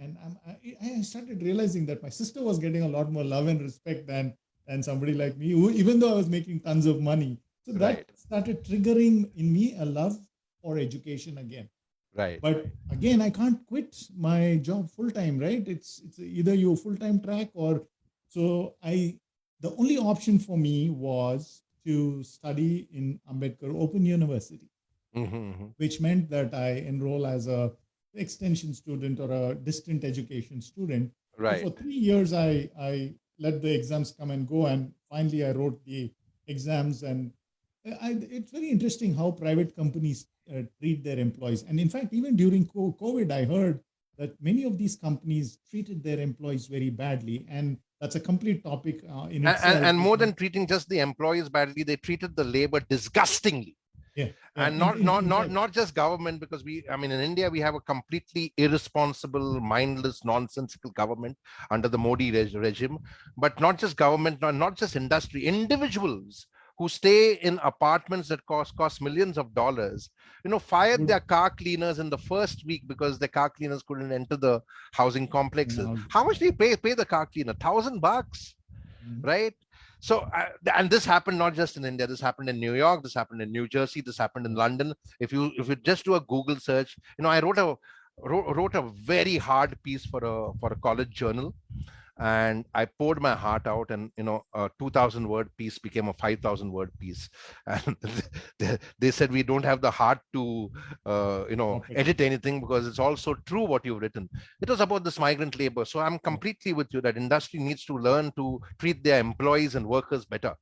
I started realizing that my sister was getting a lot more love and respect than somebody like me, who, even though I was making tons of money. So that Right, started triggering in me a love for education again. right. But again, I can't quit my job full time, right? It's either you full time track or so I. The only option for me was to study in Ambedkar Open University, Hmm. which meant that I enroll as a extension student or a distant education student. So for Right. 3 years, I let the exams come and go, and finally I wrote the exams. And it's very interesting how private companies treat their employees. And in fact, even during COVID, I heard that many of these companies treated their employees very badly, and that's a complete topic in itself. And more than treating just the employees badly, they treated the labor disgustingly. Yeah, yeah. And In fact, not just government, because I mean, in India we have a completely irresponsible, mindless, nonsensical government under the Modi regime. But not just government, not just industry, individuals who stay in apartments that cost millions of dollars, fired would their car cleaners in the first week because the car cleaners couldn't enter the housing complexes. now, How much yeah. do you pay the car cleaner? $1,000, Mhm. right? So and this happened not just in India. This happened in New York, this happened in New Jersey, this happened in London. If you just do a Google search, I wrote a very hard piece for a college journal, and I poured my heart out, and a 2,000 word piece became a 5,000 word piece. And they said we don't have the heart to Stop it. edit anything because it's also true what you've written. It was about this migrant labor. So I'm Yeah. completely with you that industry needs to learn to treat their employees and workers better.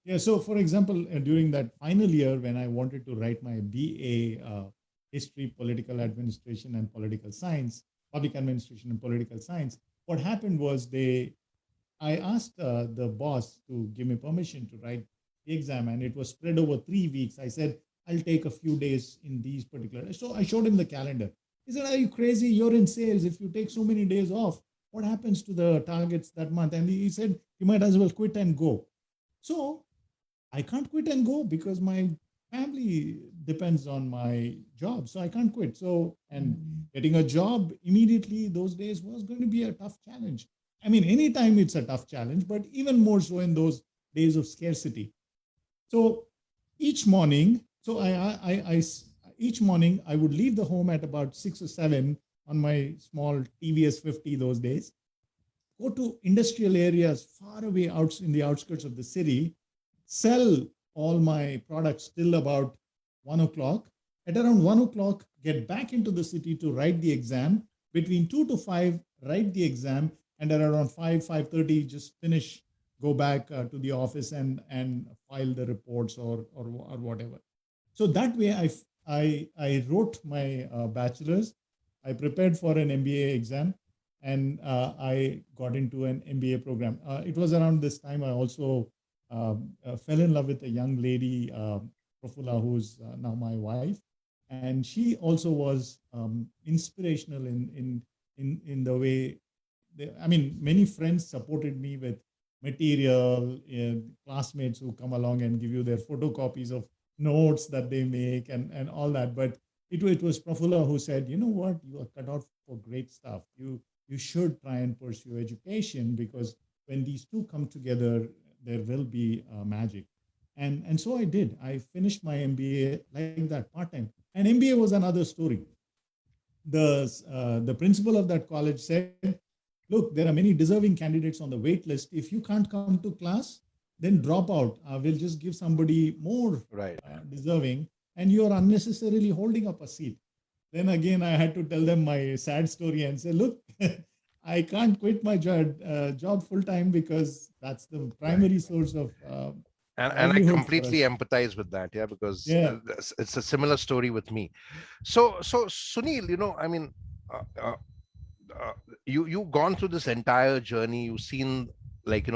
Yeah. So, for example, during that final year when I wanted to write my BA, history, political administration, and political science, public administration and political science, what happened was I asked the boss to give me permission to write the exam, and it was spread over 3 weeks. I said, I'll take a few days in these particular. So I showed him the calendar. He said, are you crazy? You're in sales. If you take so many days off, what happens to the targets that month? And he said, you might as well quit and go. So I can't quit and go because my family depends on my job. So I can't quit. So, and getting a job immediately those days was going to be a tough challenge. I mean, anytime it's a tough challenge, but even more so in those days of scarcity. So each morning, each morning I would leave the home at about 6 or 7 on my small TVS 50 those days, go to industrial areas far away out in the outskirts of the city, sell all my products till about 1 o'clock. At around 1 o'clock, get back into the city to write the exam. Between 2 to 5, write the exam, and at around 5:30, just finish, go back to the office and file the reports or whatever. So that way, I wrote my bachelor's. I prepared for an MBA exam, and I got into an MBA program. It was around this time I also fell in love with a young lady, Vuppula, who's now my wife, and she also was inspirational in the way. I mean, many friends supported me with material, classmates who come along and give you their photocopies of notes that they make and all that. But it was Prafula who said, you know what, you are cut out for great stuff. You should try and pursue education because when these two come together, there will be magic. And so I did. I finished my MBA like that part time. And MBA was another story. The principal of that college said, look, there are many deserving candidates on the wait list. If you can't come to class, then drop out. We'll just give somebody more Right. deserving, and you are unnecessarily holding up a seat. Then again, I had to tell them my sad story and say, look, I can't quit my job full time because that's the Right. primary source of And I livelihoods for completely us. empathize with that, yeah, because Yeah. it's a similar story with me. So Sunil, I mean, uh, uh, uh, you've gone through this entire journey. You've seen, like,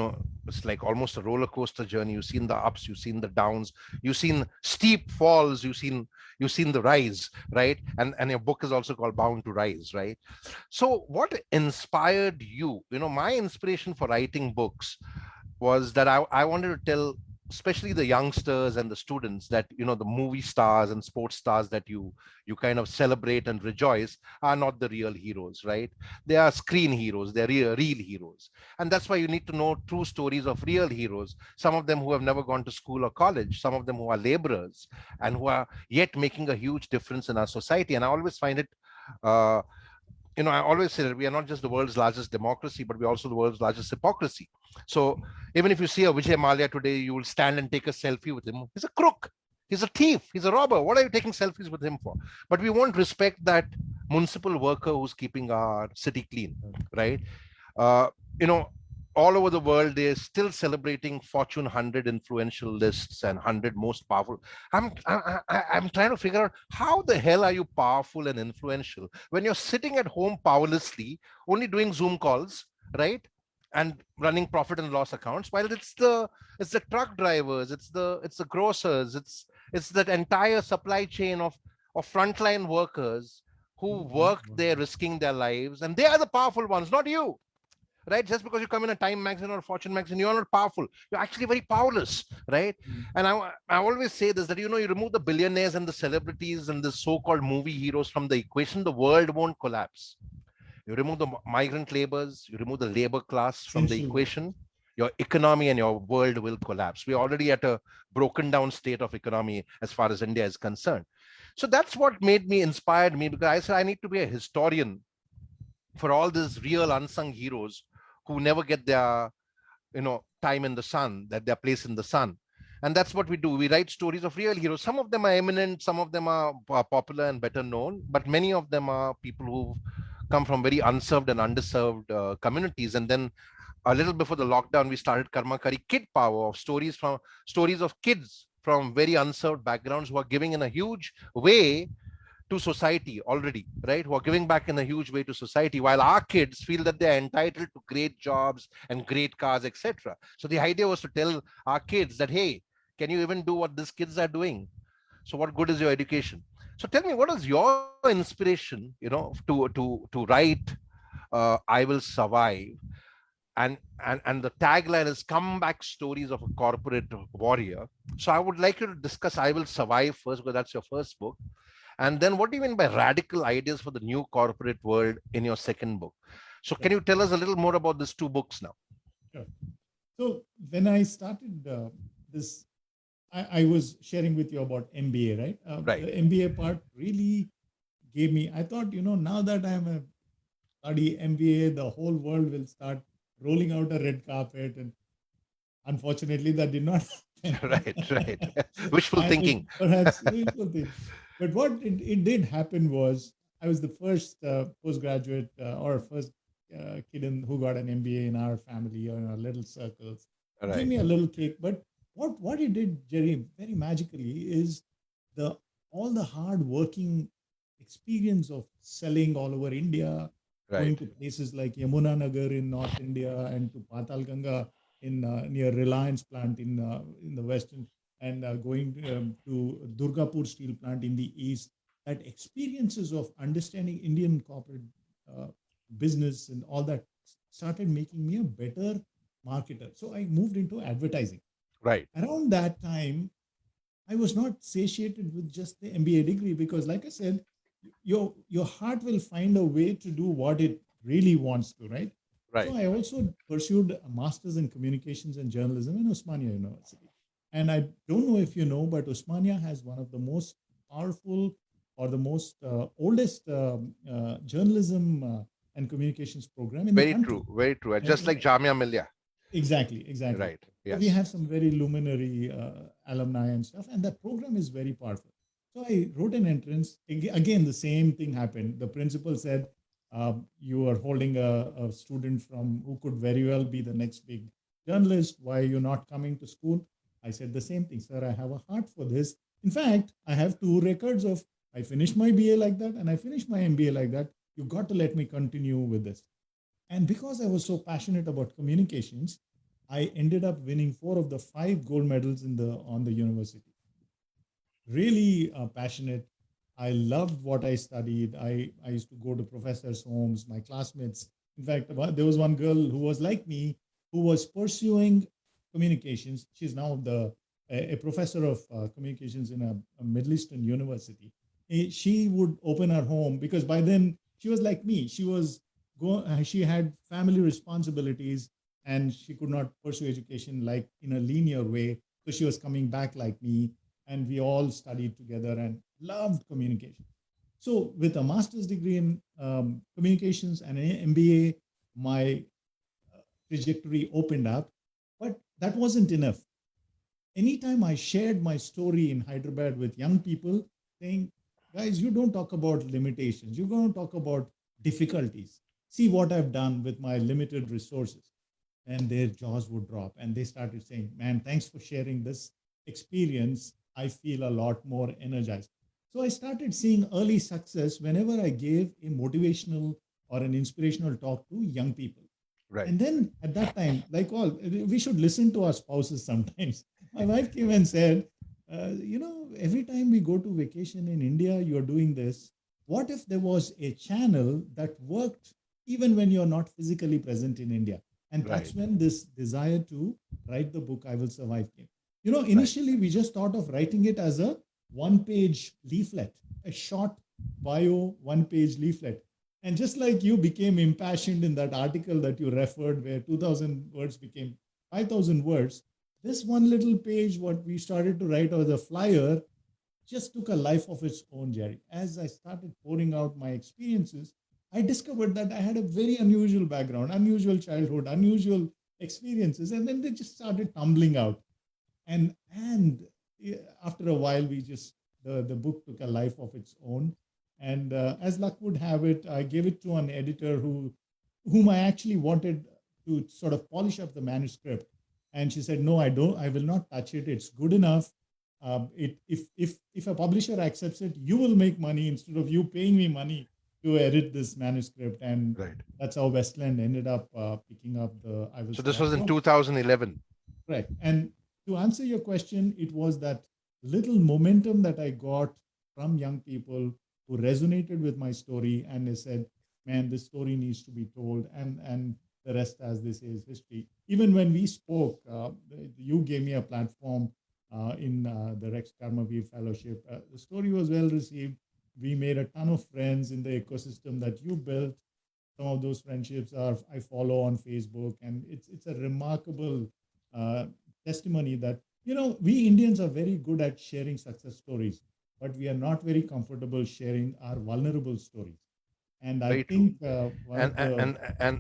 it's like almost a roller coaster journey. You've seen the ups, you've seen the downs, you've seen steep falls, you've seen the rise, right? And your book is also called Bound to Rise, right? So what inspired you? My inspiration for writing books was that I wanted to tell, especially the youngsters and the students, that the movie stars and sports stars that you kind of celebrate and rejoice are not the real heroes, right? They are screen heroes. They're real heroes. And that's why you need to know true stories of real heroes, some of them who have never gone to school or college, some of them who are laborers and who are yet making a huge difference in our society. And I always find it, uh, I always say that we are not just the world's largest democracy, but we're also the world's largest hypocrisy. So even if you see a Vijay Mallya today, you will stand and take a selfie with him. He's a crook. He's a thief. He's a robber. What are you taking selfies with him for? But we won't respect that municipal worker who's keeping our city clean, right? Uh, you know, all over the world, they're still celebrating Fortune 100 influential lists and 100 most powerful. I'm trying to figure out, how the hell are you powerful and influential when you're sitting at home powerlessly, only doing Zoom calls, right? And running profit and loss accounts, while it's the truck drivers, it's the grocers, it's that entire supply chain of frontline workers who work there risking their lives, and they are the powerful ones, not you, right? Just because you come in a Time magazine or a Fortune magazine, you're not powerful. You're actually very powerless, right? And I always say this, that you remove the billionaires and the celebrities and the so-called movie heroes from the equation, the world won't collapse. You remove the migrant laborers, you remove the labor class from the Essential work. equation, your economy and your world will collapse. We're already at a broken down state of economy as far as India is concerned. So that's what inspired me, because I said I need to be a historian for all these real unsung heroes who never get their time in the sun, that their place in the sun. And that's what we do. We write stories of real heroes. Some of them are eminent, some of them are popular and better known, but many of them are people who've come from very unserved and underserved communities. And then a little before the lockdown, we started Karma Kari Kid Power, of stories of kids from very unserved backgrounds who are giving in a huge way to society already, right? Who are giving back in a huge way to society, while our kids feel that they're entitled to great jobs and great cars, etc. So the idea was to tell our kids that, hey, can you even do what these kids are doing? So what good is your education? So tell me, what is your inspiration, to write I Will Survive? And the tagline is comeback stories of a corporate warrior. So I would like you to discuss I Will Survive first, because that's your first book. And then what do you mean by radical ideas for the new corporate world in your second book? So Yeah, can you tell us a little more about these two books now? sure. So when I started this, I was sharing with you about MBA, right? Right. The MBA part really gave me, I thought, now that I'm a study MBA, the whole world will start rolling out a red carpet. And unfortunately, that did not happen. Right, right. Wishful And it thinking. perhaps wishful thing. But what it did happen was, I was the first postgraduate or first kid who got an MBA in our family or in our little circles. It gave Right, me a little cake. But what it did, Jerry, very magically, is the all the hard working experience of selling all over India, going right, to places like Yamuna Nagar in North India and to Patal Ganga in near Reliance plant in the western, and going to Durgapur steel plant in the east. That experiences of understanding Indian corporate uh, business and all that started making me a better marketer. So I moved into advertising. right, Around that time, I was not satiated with just the MBA degree, because, like I said, your heart will find a way to do what it really wants to, right? So right. I also pursued a master's in communications and journalism in Osmania University. And I don't know if you know, but Osmania has one of the most powerful or the most oldest journalism and communications program in the Very country. true, very true. Uh, Just like Jamia Millia. Exactly, exactly. Right, So we yes. have some very luminary alumni and stuff, and that program is very powerful. So I wrote an entrance. Again, the same thing happened. The principal said, "You are holding a student from who could very well be the next big journalist. Why are you not coming to school?" I said the same thing, sir. I have a heart for this. In fact, I have two records of I finished my BA like that and I finished my MBA like that. You got to let me continue with this. And because I was so passionate about communications, I ended up winning 4 of the 5 gold medals in the on the university. Really passionate. I loved what I studied. I used to go to professors' homes, my classmates. In fact, there was one girl who was like me, who was pursuing communications. She's now a professor of communications in a Middle Eastern university. She would open her home because by then she was like me. She had family responsibilities and she could not pursue education like in a linear way. So she was coming back like me, and we all studied together and loved communication. So, with a master's degree in communications and an MBA, my trajectory opened up. But that wasn't enough. Anytime I shared my story in Hyderabad with young people, saying, guys, you don't talk about limitations, you're going to talk about difficulties. See what I've done with my limited resources. And their jaws would drop. And they started saying, man, thanks for sharing this experience. I feel a lot more energized. So I started seeing early success whenever I gave a motivational or an inspirational talk to young people. Right. And then at that time, like all, we should listen to our spouses sometimes. My wife came and said, every time we go to vacation in India, you're doing this. What if there was a channel that worked even when you're not physically present in India? And that's Right. when this desire to write the book, I Will Survive, came. Right. Initially, we just thought of writing it as a one-page leaflet, a short bio one-page leaflet. And just like you became impassioned in that article that you referred, where 2,000 words became 5,000 words, this one little page, what we started to write as a flyer, just took a life of its own, Jerry. As I started pouring out my experiences, I discovered that I had a very unusual background, unusual childhood, unusual experiences, and then they just started tumbling out. And after a while, the book took a life of its own. And as luck would have it, I gave it to an editor whom I actually wanted to sort of polish up the manuscript. And she said, "No, I don't. I will not touch it. It's good enough. If a publisher accepts it, you will make money instead of you paying me money to edit this manuscript." And Right. that's how Westland ended up picking up the I Will So this Survive. was in 2011. Correct. And to answer your question, it was that little momentum that I got from young people who resonated with my story, and they said, man, this story needs to be told. And the rest, as this is history. Even when we spoke, you gave me a platform in the Rex Karmaveer Fellowship. The story was well received. We made a ton of friends in the ecosystem that you built. Some of those friendships are I follow on Facebook, and it's a remarkable uh, testimony that we Indians are very good at sharing success stories, but we are not very comfortable sharing our vulnerable stories. And I Very true. think one And of the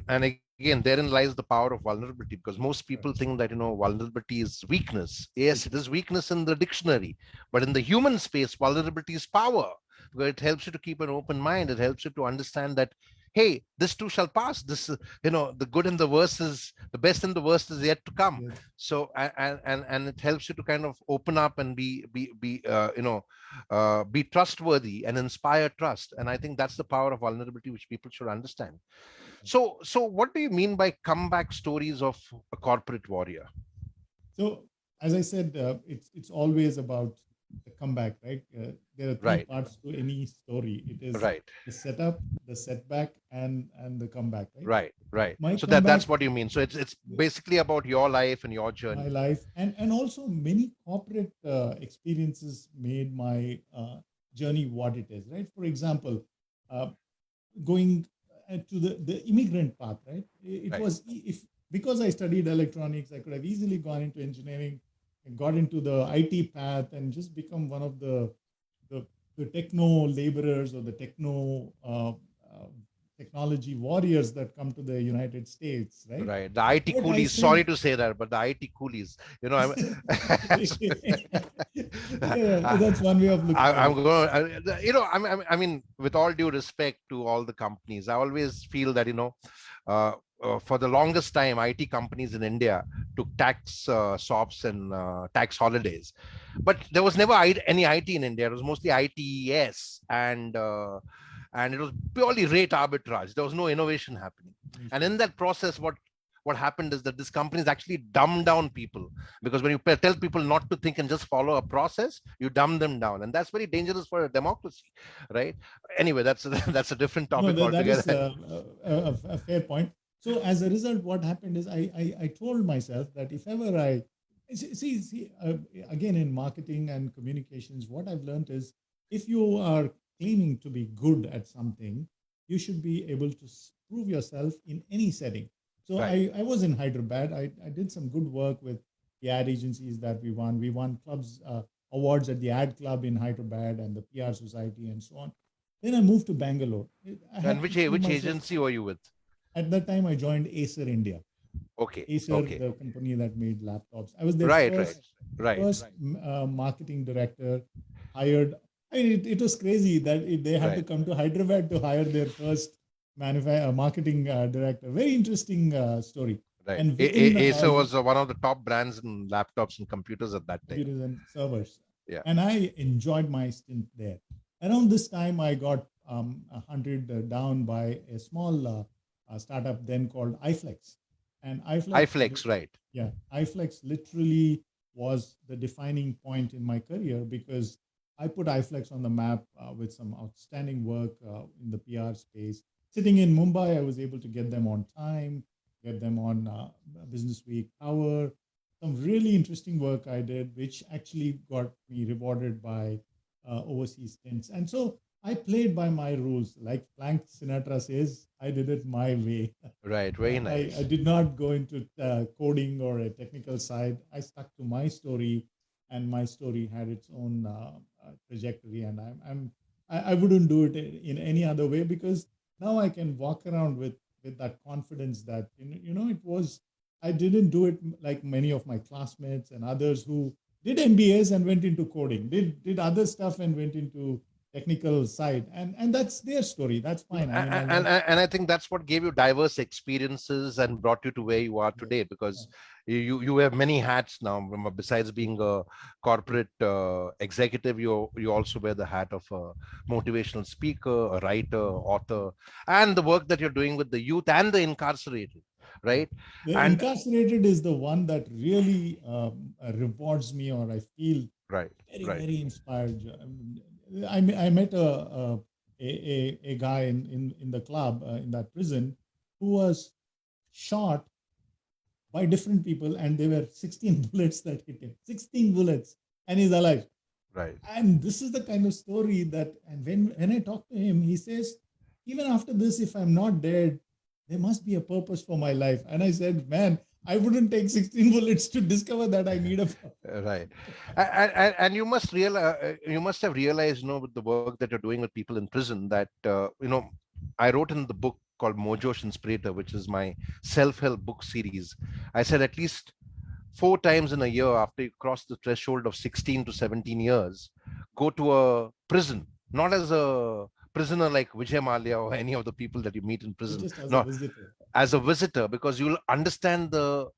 and again, therein lies the power of vulnerability, because most people think that vulnerability is weakness. Yes, it is weakness in the dictionary, but in the human space, vulnerability is power, because it helps you to keep an open mind. It helps you to understand that, hey, this too shall pass. This the good and the worst is the best and the worst is yet to come. yes, So and it helps you to kind of open up and be trustworthy and inspire trust. And I think that's the power of vulnerability, which people should understand. So what do you mean by comeback stories of a corporate warrior? so as I said, it's always about the comeback, right? There are three Right. parts to any story. It is Right. the setup, the setback, and the comeback, right? Right. My So comeback, that's what you mean. So it's basically about your life and your my journey. life, and also many corporate experiences made my journey what it is, right? For example, uh, going to the immigrant path, right? It Right. was if because I studied electronics, I could have easily gone into engineering and got into the IT path and just become one of the, the techno laborers or the technology warriors that come to the United States, right? Right. The IT But I coolies. said, Sorry to say that, but the IT coolies. I'm. yeah, that's one way of looking at I'm it. going. I mean, with all due respect to all the companies, I always feel that for the longest time, IT companies in India took tax SOPs and tax holidays, but there was never any IT in India. It was mostly ITES, and it was purely rate arbitrage. There was no innovation happening. And in that process, what happened is that these companies actually dumb down people, because when you tell people not to think and just follow a process, you dumb them down, and that's very dangerous for a democracy, right? Anyway, that's that's a different No, topic that is altogether. a fair point. So as a result, what happened is I told myself that if ever I again in marketing and communications, what I've learned is if you are claiming to be good at something, you should be able to prove yourself in any setting. So Right. I was in Hyderabad. I did some good work with the ad agencies that we won. We won clubs awards at the ad club in Hyderabad and the PR society and so on. Then I moved to Bangalore. I And had to prove which myself. agency were you with? At that time, I joined Acer India. Okay. Acer, Okay. the company that made laptops. I was their Right. Right. Right. first marketing director. Hired. I mean, it was crazy that they had to Right. come to Hyderabad to hire their first marketing director. Very interesting story. Right. And within Acer was one of the top brands in laptops and computers at that time. computers and servers. Yeah. And I enjoyed my stint there. Around this time, I got hunted down by a small startup then called iflex. And iflex. Right. yeah, iflex literally was the defining point in my career because I put iflex on the map with some outstanding work in the PR space. Sitting in Mumbai, I was able to get them on time, get them on Business Week Power, some really interesting work I did, which actually got me rewarded by overseas stints. And so I played by my rules. Like Frank Sinatra says, I did it my way. Right. Very I nice. did not go into coding or a technical side. I stuck to my story, and my story had its own trajectory. And I wouldn't do it in any other way because now I can walk around with that confidence that it was. I didn't do it like many of my classmates and others who did MBAs and went into coding, did other stuff and went into technical side, and that's their story. That's fine. I mean, I'm not. And I think that's what gave you diverse experiences and brought you to where you are Yeah, today, because you wear many hats now. Besides being a corporate executive, you also wear the hat of a motivational speaker, a writer, author, and the work that you're doing with the youth and the incarcerated, yeah. right? The And incarcerated is the one that really rewards me, or I feel right, very, right, very inspired. I met a guy in the club in that prison who was shot by different people, and there were 16 bullets that hit him. 16 bullets, and he's alive. right. And this is the kind of story that, and when I talk to him, he says, even after this, if I'm not dead, there must be a purpose for my life. And I said, man, I wouldn't take 16 bullets to discover that I need a purpose. Right. And you must have realized, with the work that you're doing with people in prison, that I wrote in the book called Mojo's Inspirator, which is my self-help book series. I said at least 4 times in a year, after you cross the threshold of 16 to 17 years, go to a prison, not as a prisoner like Vijay Mallya or any of the people that you meet in prison, Just as a no, visitor. as a visitor, because you'll understand the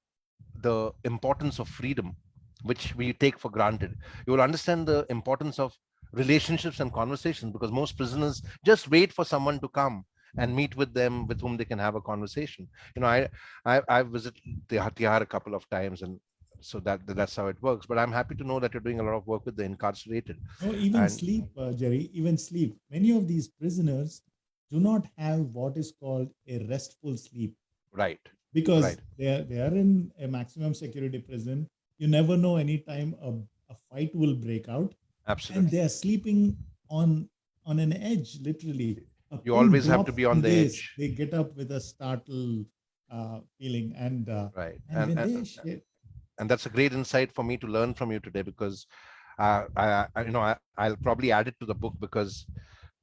importance of freedom, which we take for granted. You will understand the importance of relationships and conversations, because most prisoners just wait for someone to come and meet with them, with whom they can have a conversation. I've visited Tihar a couple of times, and so that's how it works. But I'm happy to know that you're doing a lot of work with the incarcerated. No, even And sleep, Jerry, even sleep. Many of these prisoners do not have what is called a restful sleep right, because right, they are in a maximum security prison. You never know anytime a fight will break out, and they absolutely. are sleeping on an edge, literally. A You pin always have to drops be on and the edge, they get up with a startled feeling, right? and when they share, And that's a great insight for me to learn from you today, because I'll probably add it to the book, because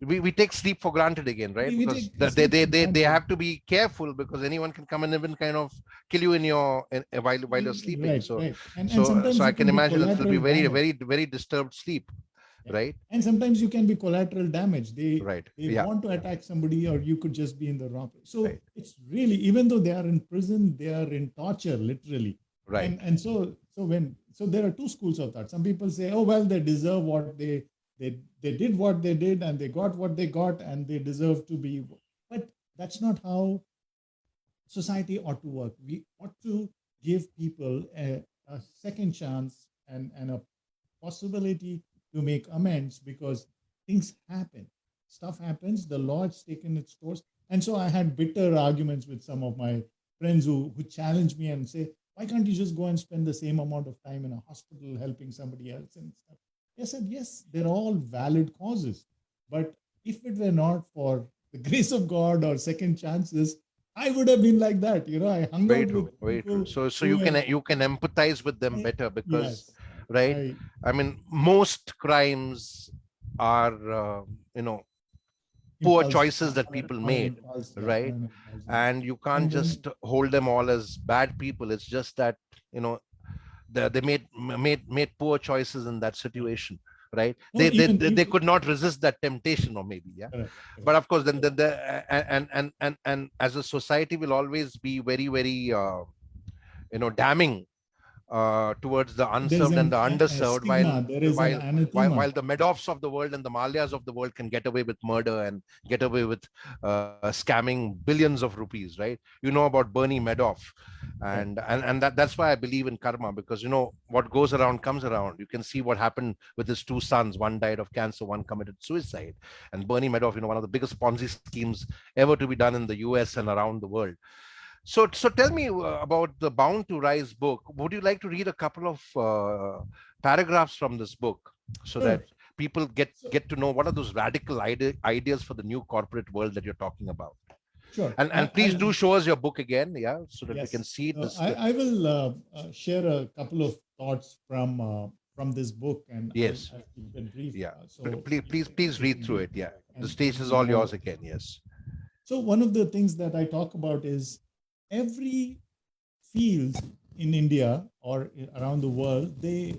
we take sleep for granted again, right? we Because take sleep for they granted. have to be careful, because anyone can come and even kind of kill you while you're sleeping. Right, So right. And so sometimes I it can can be imagine it will be collateral very damage. very very disturbed sleep. Yeah. right? And sometimes you can be collateral damage. Right. They Yeah. want to attack somebody, or you could just be in the wrong place. So Right. it's really, even though they are in prison, they are in torture, literally. Right. And so there are two schools of thought. Some people say, oh well, they deserve what they did what they did, and they got what they got, and they deserve to be. But that's not how society ought to work. We ought to give people a second chance, and a possibility to make amends, because things happen. Stuff happens, the law is taken its course. And so I had bitter arguments with some of my friends who challenge me and say, why can't you just go and spend the same amount of time in a hospital helping somebody else and stuff? I said, yes, they're all valid causes. But if it were not for the grace of God or second chances, I would have been like that. I hung Very out with true. Very true. people So who were, you can empathize with them better because, yes, right? I, I mean, most crimes are, you know, poor impulse, choices that people on an made, impulse, yeah, on right? an impulse, yeah. And you can't And then, just hold them all as bad people. It's just that, you know, they made poor choices in that yeah. situation, right? No, They even could not resist that temptation, or maybe, yeah. correct, But correct. of course, then So and as a society will always be very damning towards the there's unserved and the a underserved, stigma, there is an while anathema. while the Madoffs of the world and the Malias of the world can get away with murder and get away with scamming billions of rupees, right? You know about Bernie Madoff, Correct. and that's why I believe in karma, because what goes around comes around. You can see what happened with his two sons. One died of cancer, one committed suicide. And Bernie Madoff, one of the biggest Ponzi schemes ever to be done in the US and around the world. So tell me about the Bound to Rise book. Would you like to read a couple of paragraphs from this book so that Sure. people So get to know what are those radical ideas for the new corporate world that you're talking about? sure. And please I'll do show us your book again, yeah, so that we can Yes. see So this. I will share a couple of thoughts from this book, and Yes, I'll keep it brief, yeah. so Please, please you read can through be it. Yeah, the and stage is be all yours more. again. Yes. So one of the things that I talk about is every field in India or around the world, they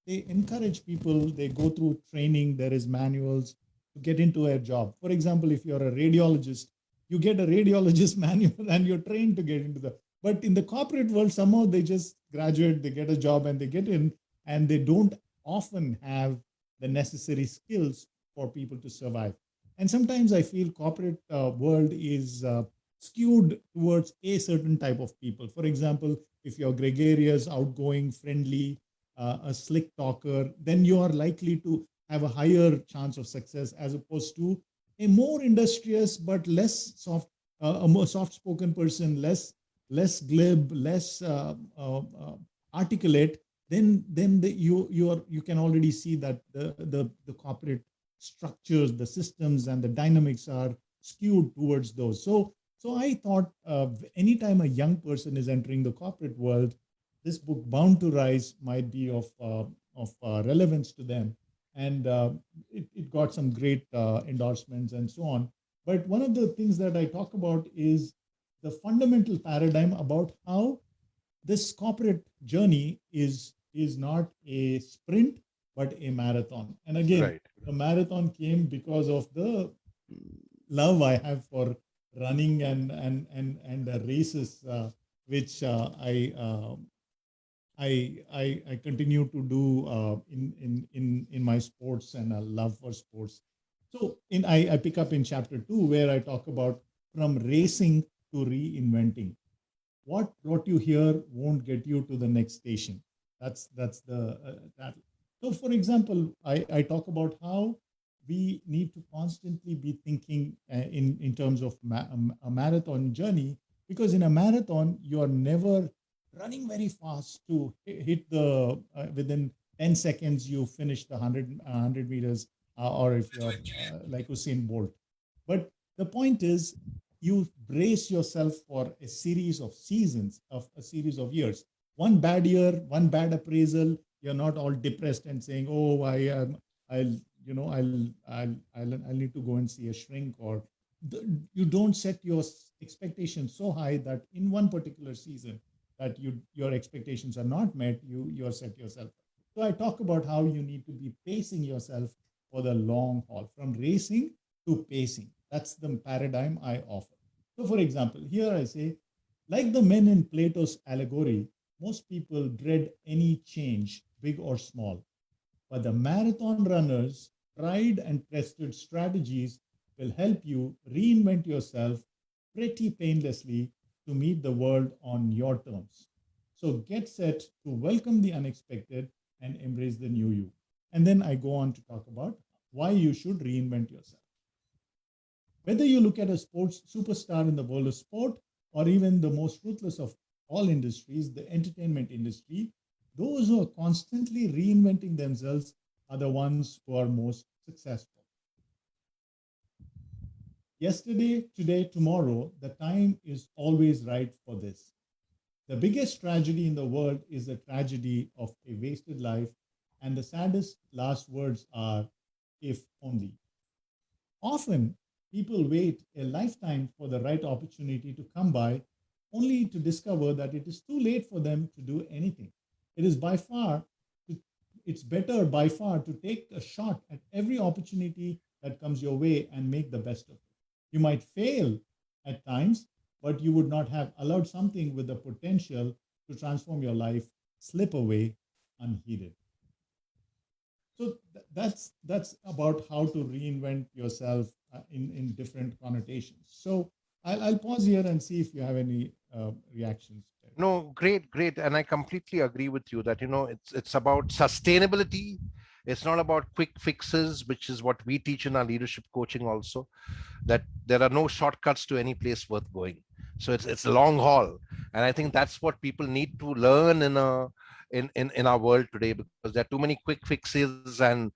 encourage people. They go through training. There is manuals to get into a job. For example, if you're a radiologist, you get a radiologist manual and you're trained to get into the. But in the corporate world, somehow they just graduate, they get a job, and they get in, and they don't often have the necessary skills for people to survive. And sometimes I feel corporate world is skewed towards a certain type of people. For example, if you're gregarious, outgoing, friendly, a slick talker, then you are likely to have a higher chance of success, as opposed to a more industrious but less a more soft-spoken person, less glib, less articulate. Then you can already see that the corporate structures, the systems, and the dynamics are skewed towards those. So I thought, anytime a young person is entering the corporate world, this book Bound to Rise might be of relevance to them, and it got some great endorsements and so on. But one of the things that I talk about is the fundamental paradigm about how this corporate journey is not a sprint but a marathon. And again, Right. the marathon came because of the love I have for running and the races, which I continue to do in my sports, and a love for sports. So I pick up in chapter 2, where I talk about from racing to reinventing. What brought you here won't get you to the next station. That's the that. So for example, I talk about how we need to constantly be thinking in terms of a marathon journey, because in a marathon you are never running very fast to hit the within 10 seconds you finish the 100 meters, or if you're like Usain Bolt. But the point is, you brace yourself for a series of seasons, of a series of years. One bad year, one bad appraisal, you're not all depressed and saying, "Oh, I am, I'll, I'll need to go and see a shrink." Or you don't set your expectations so high that in one particular season that your expectations are not met, you set yourself. So I talk about how you need to be pacing yourself for the long haul, from racing to pacing. That's the paradigm I offer. So, for example, here I say, like the men in Plato's allegory, most people dread any change, big or small. But the marathon runners' tried and tested strategies will help you reinvent yourself pretty painlessly to meet the world on your terms. So get set to welcome the unexpected and embrace the new you. And then I go on to talk about why you should reinvent yourself. Whether you look at a sports superstar in the world of sport or even the most ruthless of all industries, the entertainment industry, those who are constantly reinventing themselves are the ones who are most successful. Yesterday, today, tomorrow, the time is always right for this. The biggest tragedy in the world is the tragedy of a wasted life, and the saddest last words are, if only. Often, people wait a lifetime for the right opportunity to come by, only to discover that it is too late for them to do anything. It is by far, it's better by far to take a shot at every opportunity that comes your way and make the best of it. You might fail at times, but you would not have allowed something with the potential to transform your life slip away unheeded. So that's about how to reinvent yourself in different connotations. So I'll pause here and see if you have any reactions. No, great, great. And I completely agree with you that, it's about sustainability. It's not about quick fixes, which is what we teach in our leadership coaching also, that there are no shortcuts to any place worth going. So it's a long haul. And I think that's what people need to learn in our world today, because there are too many quick fixes and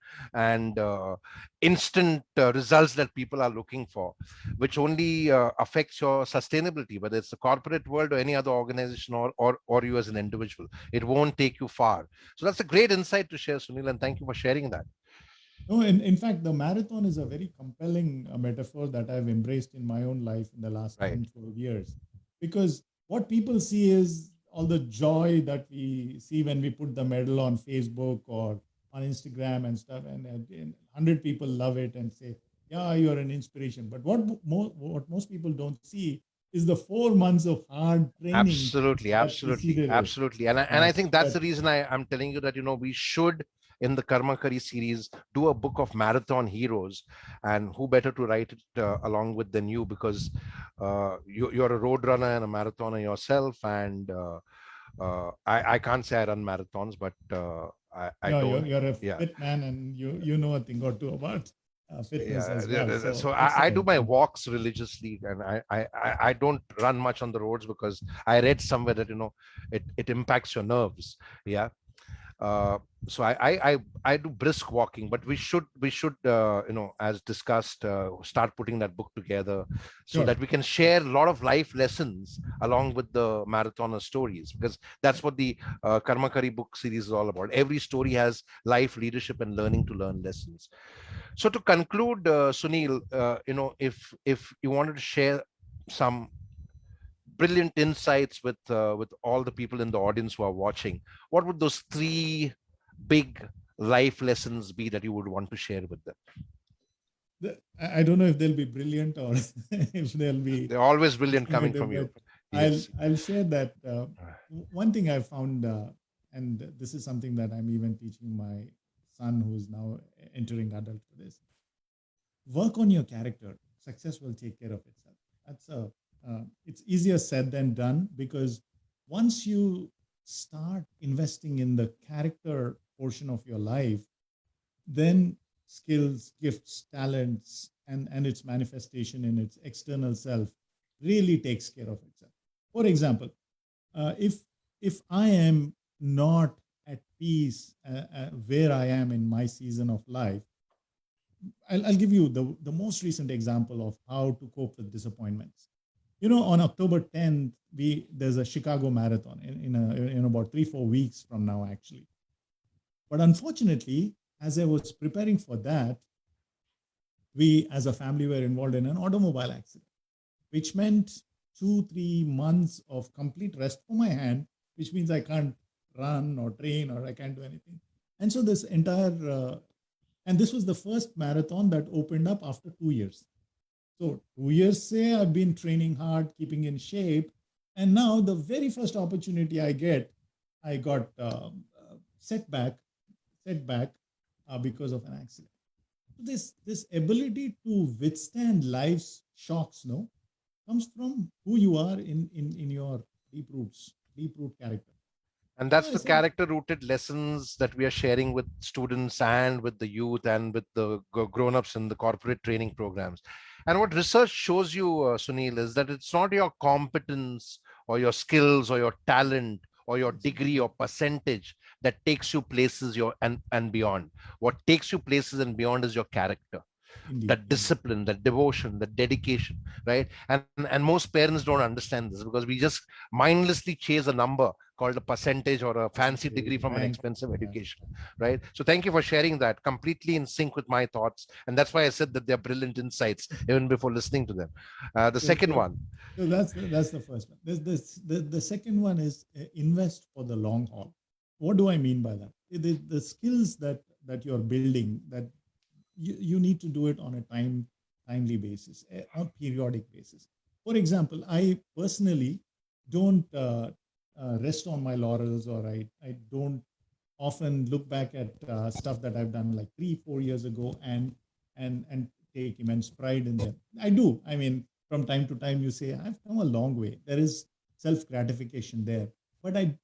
instant results that people are looking for, which only affects your sustainability, whether it's the corporate world or any other organization, or you as an individual. It won't take you far. So that's a great insight to share, Sunil, and thank you for sharing that. No, in fact, the marathon is a very compelling metaphor that I've embraced in my own life in the last Right. 10, 12 years. Because what people see is all the joy that we see when we put the medal on Facebook or on Instagram and stuff, and 100 people love it and say, yeah, you're an inspiration. But what most people don't see is the 4 months of hard training Absolutely, that absolutely, preceded it. absolutely. And I think So that's that the reason I'm telling you that, we should, in the Karma Kari series, do a book of marathon heroes. And who better to write it along with than you, because you're a road runner and a marathoner yourself. And I can't say I run marathons, but I yeah, don't. you're a Yeah. fit man, and you know a thing or two about fitness as well. So So I do excellent. my walks religiously, and I don't run much on the roads, because I read somewhere that, it impacts your nerves. Yeah. uh, so I do brisk walking, but we should as discussed, start putting that book together, so Sure. that we can share a lot of life lessons along with the marathoner stories, because that's what the Karma Kari book series is all about. Every story has life, leadership, and learning to learn lessons. So to conclude, Sunil, if you wanted to share some brilliant insights with all the people in the audience who are watching, what would those three big life lessons be that you would want to share with them? I don't know if they'll be brilliant or if they'll be They're always brilliant coming informative, from you. but I'll Yes. I'll share that one thing I found, and this is something that I'm even teaching my son who's now entering adulthood is work on your character. Success will take care of itself. That's a it's easier said than done, because once you start investing in the character portion of your life, then skills, gifts, talents, and its manifestation in its external self really takes care of itself. For example, if I am not at peace where I am in my season of life, I'll give you the most recent example of how to cope with disappointments. On October 10th, there's a Chicago Marathon in about 3-4 weeks from now, actually. But unfortunately, as I was preparing for that, we as a family were involved in an automobile accident, which meant 2-3 months of complete rest for my hand, which means I can't run or train or I can't do anything. And so this entire And this was the first marathon that opened up after 2 years. So 2 years, say, I've been training hard, keeping in shape. And now the very first opportunity I get, I got setback because of an accident. This ability to withstand life's shocks, no, comes from who you are in your deep root character. And So that's I the said, character rooted lessons that we are sharing with students and with the youth and with the grown-ups in the corporate training programs. And what research shows you, Sunil, is that it's not your competence or your skills or your talent or your degree or percentage that takes you places and beyond. What takes you places and beyond is your character, indeed, that indeed. discipline, that devotion, that dedication, right? And most parents don't understand this because we just mindlessly chase a number called a percentage or a fancy degree Percentage, from an rank. expensive Yeah. education, right? So thank you for sharing that, completely in sync with my thoughts, and that's why I said that they're brilliant insights even before listening to them. The So, second so, one. so that's the first one. The second one is invest for the long haul. What do I mean by that? The skills that you're building, that you need to do it on a timely basis, on periodic basis. For example, I personally don't rest on my laurels, or I don't often look back at stuff that I've done like 3-4 years ago and take immense pride in them. I do. I mean, from time to time, you say I've come a long way. There is self gratification there, but I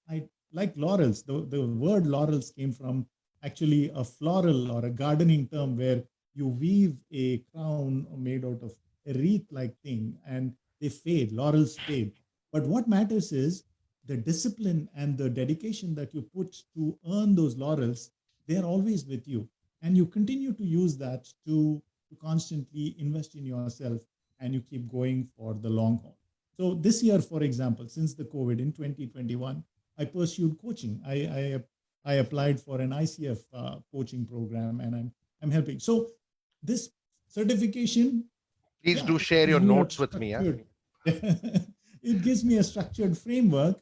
like laurels. The word laurels came from actually a floral or a gardening term where you weave a crown made out of a wreath like thing, and they fade. Laurels fade. But what matters is the discipline and the dedication that you put to earn those laurels. They're always with you, and you continue to use that to constantly invest in yourself, and you keep going for the long haul. So this year, for example, since the COVID in 2021, I pursued coaching. I applied for an ICF coaching program, and I'm helping. So this certification, Please yeah, do it share your gives me a notes with me. structured, it gives me a structured framework.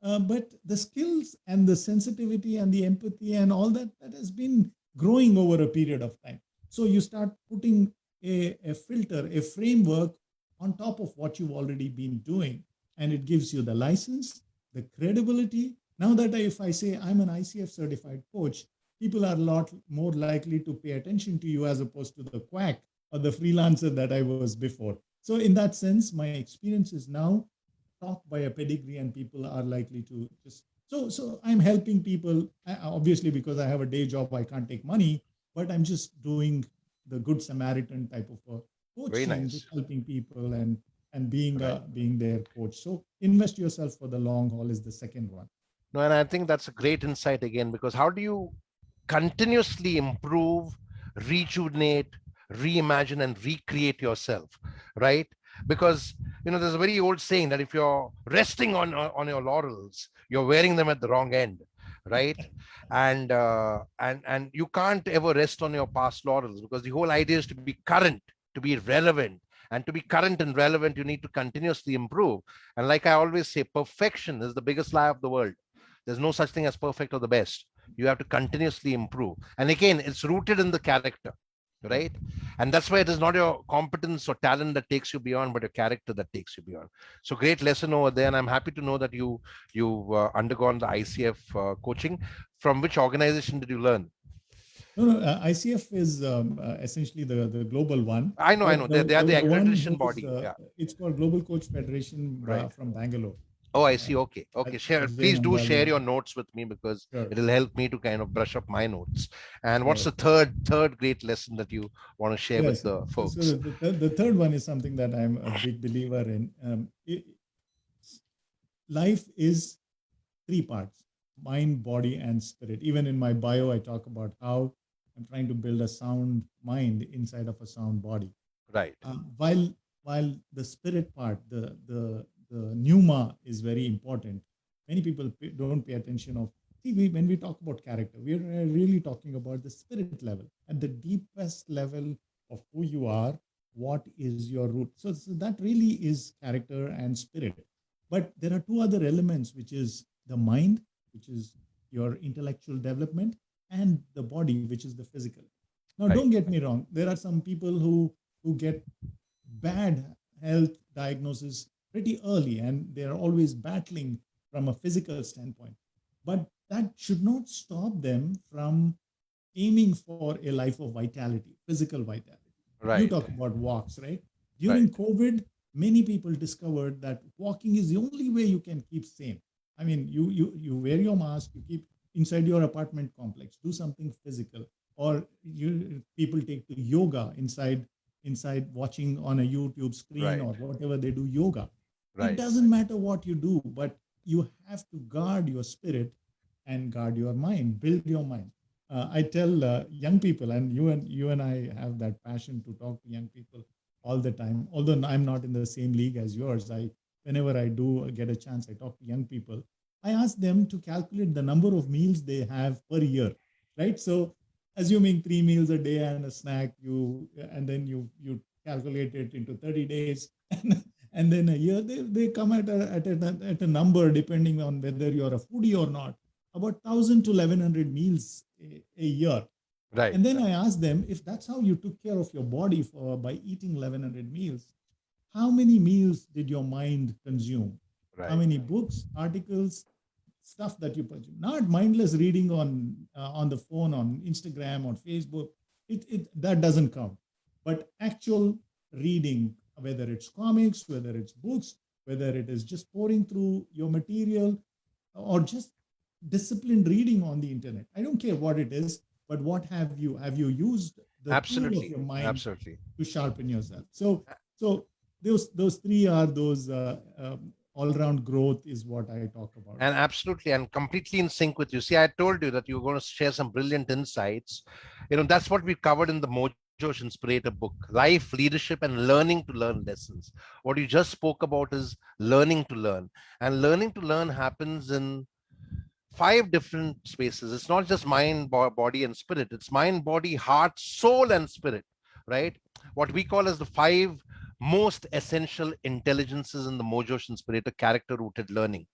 But the skills and the sensitivity and the empathy and all that has been growing over a period of time. So you start putting a filter, a framework on top of what you've already been doing, and it gives you the license, the credibility. Now that if I say I'm an ICF certified coach, people are a lot more likely to pay attention to you as opposed to the quack or the freelancer that I was before. So in that sense, my experience is now talked by a pedigree, and people are likely to just so I'm helping people. Obviously, because I have a day job, I can't take money, but I'm just doing the good Samaritan type of Very coaching, just nice. helping people and Right. being their coach. So invest yourself for the long haul is the second one. No, and I think that's a great insight again, because how do you continuously improve, rejuvenate, reimagine, and recreate yourself, right? Because there's a very old saying that if you're resting on your laurels, you're wearing them at the wrong end, right? And you can't ever rest on your past laurels, because the whole idea is to be current, to be relevant. And to be current and relevant, you need to continuously improve. And like I always say, perfection is the biggest lie of the world. There's no such thing as perfect or the best. You have to continuously improve. And again, it's rooted in the character, right? And that's why it is not your competence or talent that takes you beyond, but your character that takes you beyond. So great lesson over there. And I'm happy to know that you've undergone the ICF coaching. From which organization did you learn? No, ICF is essentially the global one, I but know. They are the the one accreditation who's body. Yeah, it's called Global Coach Federation right. from Bangalore. Oh, I Uh, see. Okay. Okay. Share. Ajay Please do share Nandalia. your notes with me, because Sure, it'll help me to kind of brush up my notes. And what's sure. the third great lesson that you want to share with Yes. the So folks? the third one is something that I'm a big believer in. Life is three parts: mind, body, and spirit. Even in my bio, I talk about how I'm trying to build a sound mind inside of a sound body. Right. While the spirit part, the pneuma is very important. Many people don't pay attention of. See, when we talk about character, we are really talking about the spirit level, at the deepest level of who you are. What is your root? So that really is character and spirit. But there are two other elements, which is the mind, which is your intellectual development, and the body, which is the physical. Now, Right. don't get me wrong. There are some people who get bad health diagnosis pretty early, and they are always battling from a physical standpoint. But that should not stop them from aiming for a life of vitality, physical vitality. You Right. talk about walks, right? Right. During COVID, many people discovered that walking is the only way you can keep sane. I mean, you wear your mask, you keep inside your apartment complex, do something physical, or you people take to yoga inside watching on a YouTube screen Right. or whatever they do yoga. It Right. doesn't matter what you do, but you have to guard your spirit and guard your mind, build your mind. I tell young people, and you and I have that passion to talk to young people all the time. Although I'm not in the same league as yours, I whenever I do get a chance, I talk to young people. I ask them to calculate the number of meals they have per year, right? So, assuming 3 meals a day and a snack, and then you calculate it into 30 days, and then a year, they come at a number depending on whether you're a foodie or not, about 1,000 to 1,100 meals a year. Right. And then I asked them, if that's how you took care of your body by eating 1,100 meals, how many meals did your mind consume? How Right. many books, articles, stuff that you purchase? Not mindless reading on the phone, on Instagram, on Facebook. That doesn't count. But actual reading, whether it's comics, whether it's books, whether it is just pouring through your material, or just disciplined reading on the internet. I don't care what it is, but what have you used the tool of Absolutely. your mind Absolutely. to sharpen yourself? So those three are those all-round growth is what I talk about. And absolutely, and completely in sync with you. See, I told you that you were going to share some brilliant insights. That's what we covered in the Mojo Inspirator book: life, leadership, and learning to learn lessons. What you just spoke about is learning to learn. And learning to learn happens in five different spaces. It's not just mind, body, and spirit. It's mind, body, heart, soul, and spirit, right? What we call as the five most essential intelligences in the Mojo Inspirator character rooted learning.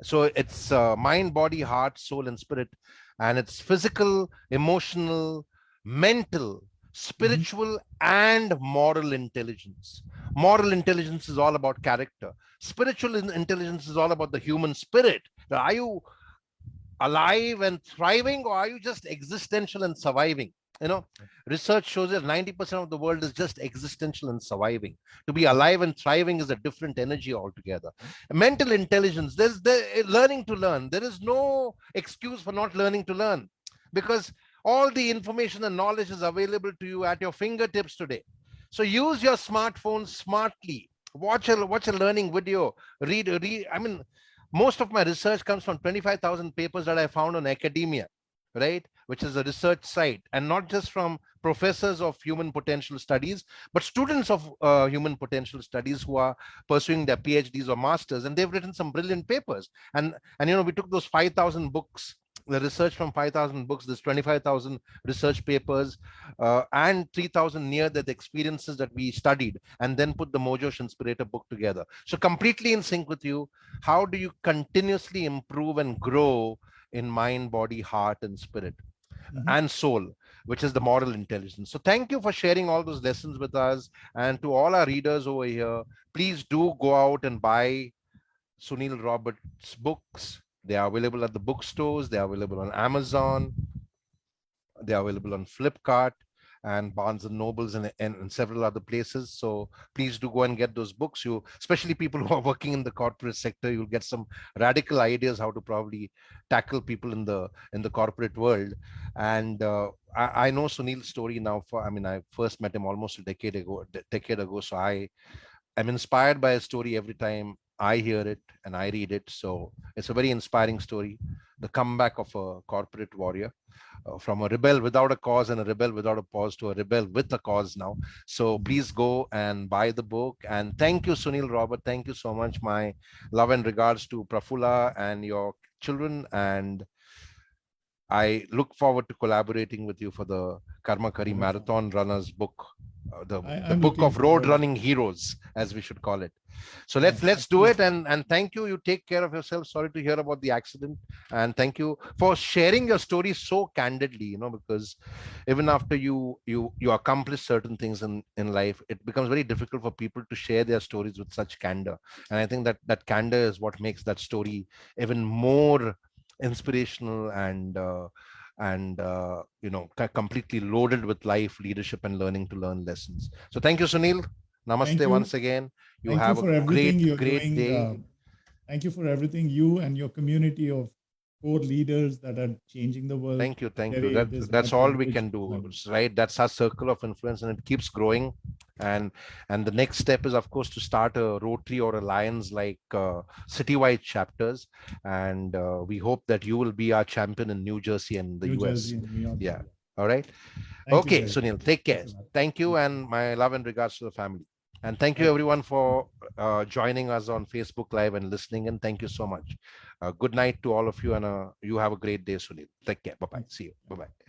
So it's mind, body, heart, soul, and spirit. And it's physical, emotional, mental, Mhm. spiritual, and moral intelligence. Moral intelligence is all about character. Spiritual intelligence is all about the human spirit. Are you alive and thriving, or are you just existential and surviving? you know Research shows that 90% of the world is just existential and surviving. To be alive and thriving is a different energy altogether. Mental intelligence, there's the learning to learn. There is no excuse for not learning to learn, because all the information and knowledge is available to you at your fingertips today. So use your smartphone smartly. Watch a learning video. Read. I mean, most of my research comes from 25,000 papers that I found on academia, right? Which is a research site, and not just from professors of human potential studies, but students of human potential studies who are pursuing their PhDs or masters, and they've written some brilliant papers. And we took those 5,000 books, the research from 5,000 books, this 25,000 research papers, and 3,000 near death experiences that we studied, and then put the Mojo Inspirator book together. So completely in sync with you. How do you continuously improve and grow in mind, body, heart, and spirit, Mhm. and soul, which is the moral intelligence? So thank you for sharing all those lessons with us. And to all our readers over here, please do go out and buy Sunil Roberts' books. They are available at the bookstores, they are available on Amazon, they are available on Flipkart and Barnes and Nobles, and several other places. So please do go and get those books. Especially people who are working in the corporate sector, you'll get some radical ideas how to probably tackle people in the corporate world. And I know Sunil's story now. I first met him almost a decade ago. So I am inspired by a story every time I hear it and I read it. So it's a very inspiring story. The comeback of a corporate warrior, from a rebel without a cause and a rebel without a pause to a rebel with a cause now. So please go and buy the book. And thank you, Sunil Robert. Thank you so much. My love and regards to Prafula and your children. And I look forward to collaborating with you for the Karma Kari Wonderful. Marathon Runners book the I'm book looking of road forward. running heroes, as we should call it. So Yeah, let's do it. absolutely. And thank you. You take care of yourself. Sorry to hear about the accident, and thank you for sharing your story so candidly. Because even after you accomplish certain things in life, it becomes very difficult for people to share their stories with such candor. And I think that candor is what makes that story even more inspirational and completely loaded with life, leadership, and learning to learn lessons. So thank you, Sunil. Thank Namaste you. once again. You Thank you have a for everything great, you're great doing. day. Thank you for everything you and your community of core leaders that are changing the world. Thank you. Thank you. Jerry, it is my That's all we privilege can to do, have you. right? That's our circle of influence, and it keeps growing. And the next step is, of course, to start a Rotary or a Lions like citywide chapters. And we hope that you will be our champion in New Jersey and the New US. Jersey and New York Yeah. City. All right. Thank you, Okay, Jerry. Sunil, take care. Thanks a lot. Thank you, Thank you. and my love and regards to the family. And thank you, Bye. everyone, for joining us on Facebook Live and listening. And thank you so much. Good night to all of you, and you have a great day, Sunil. Take care. Bye bye. Thank you. See you. Bye bye.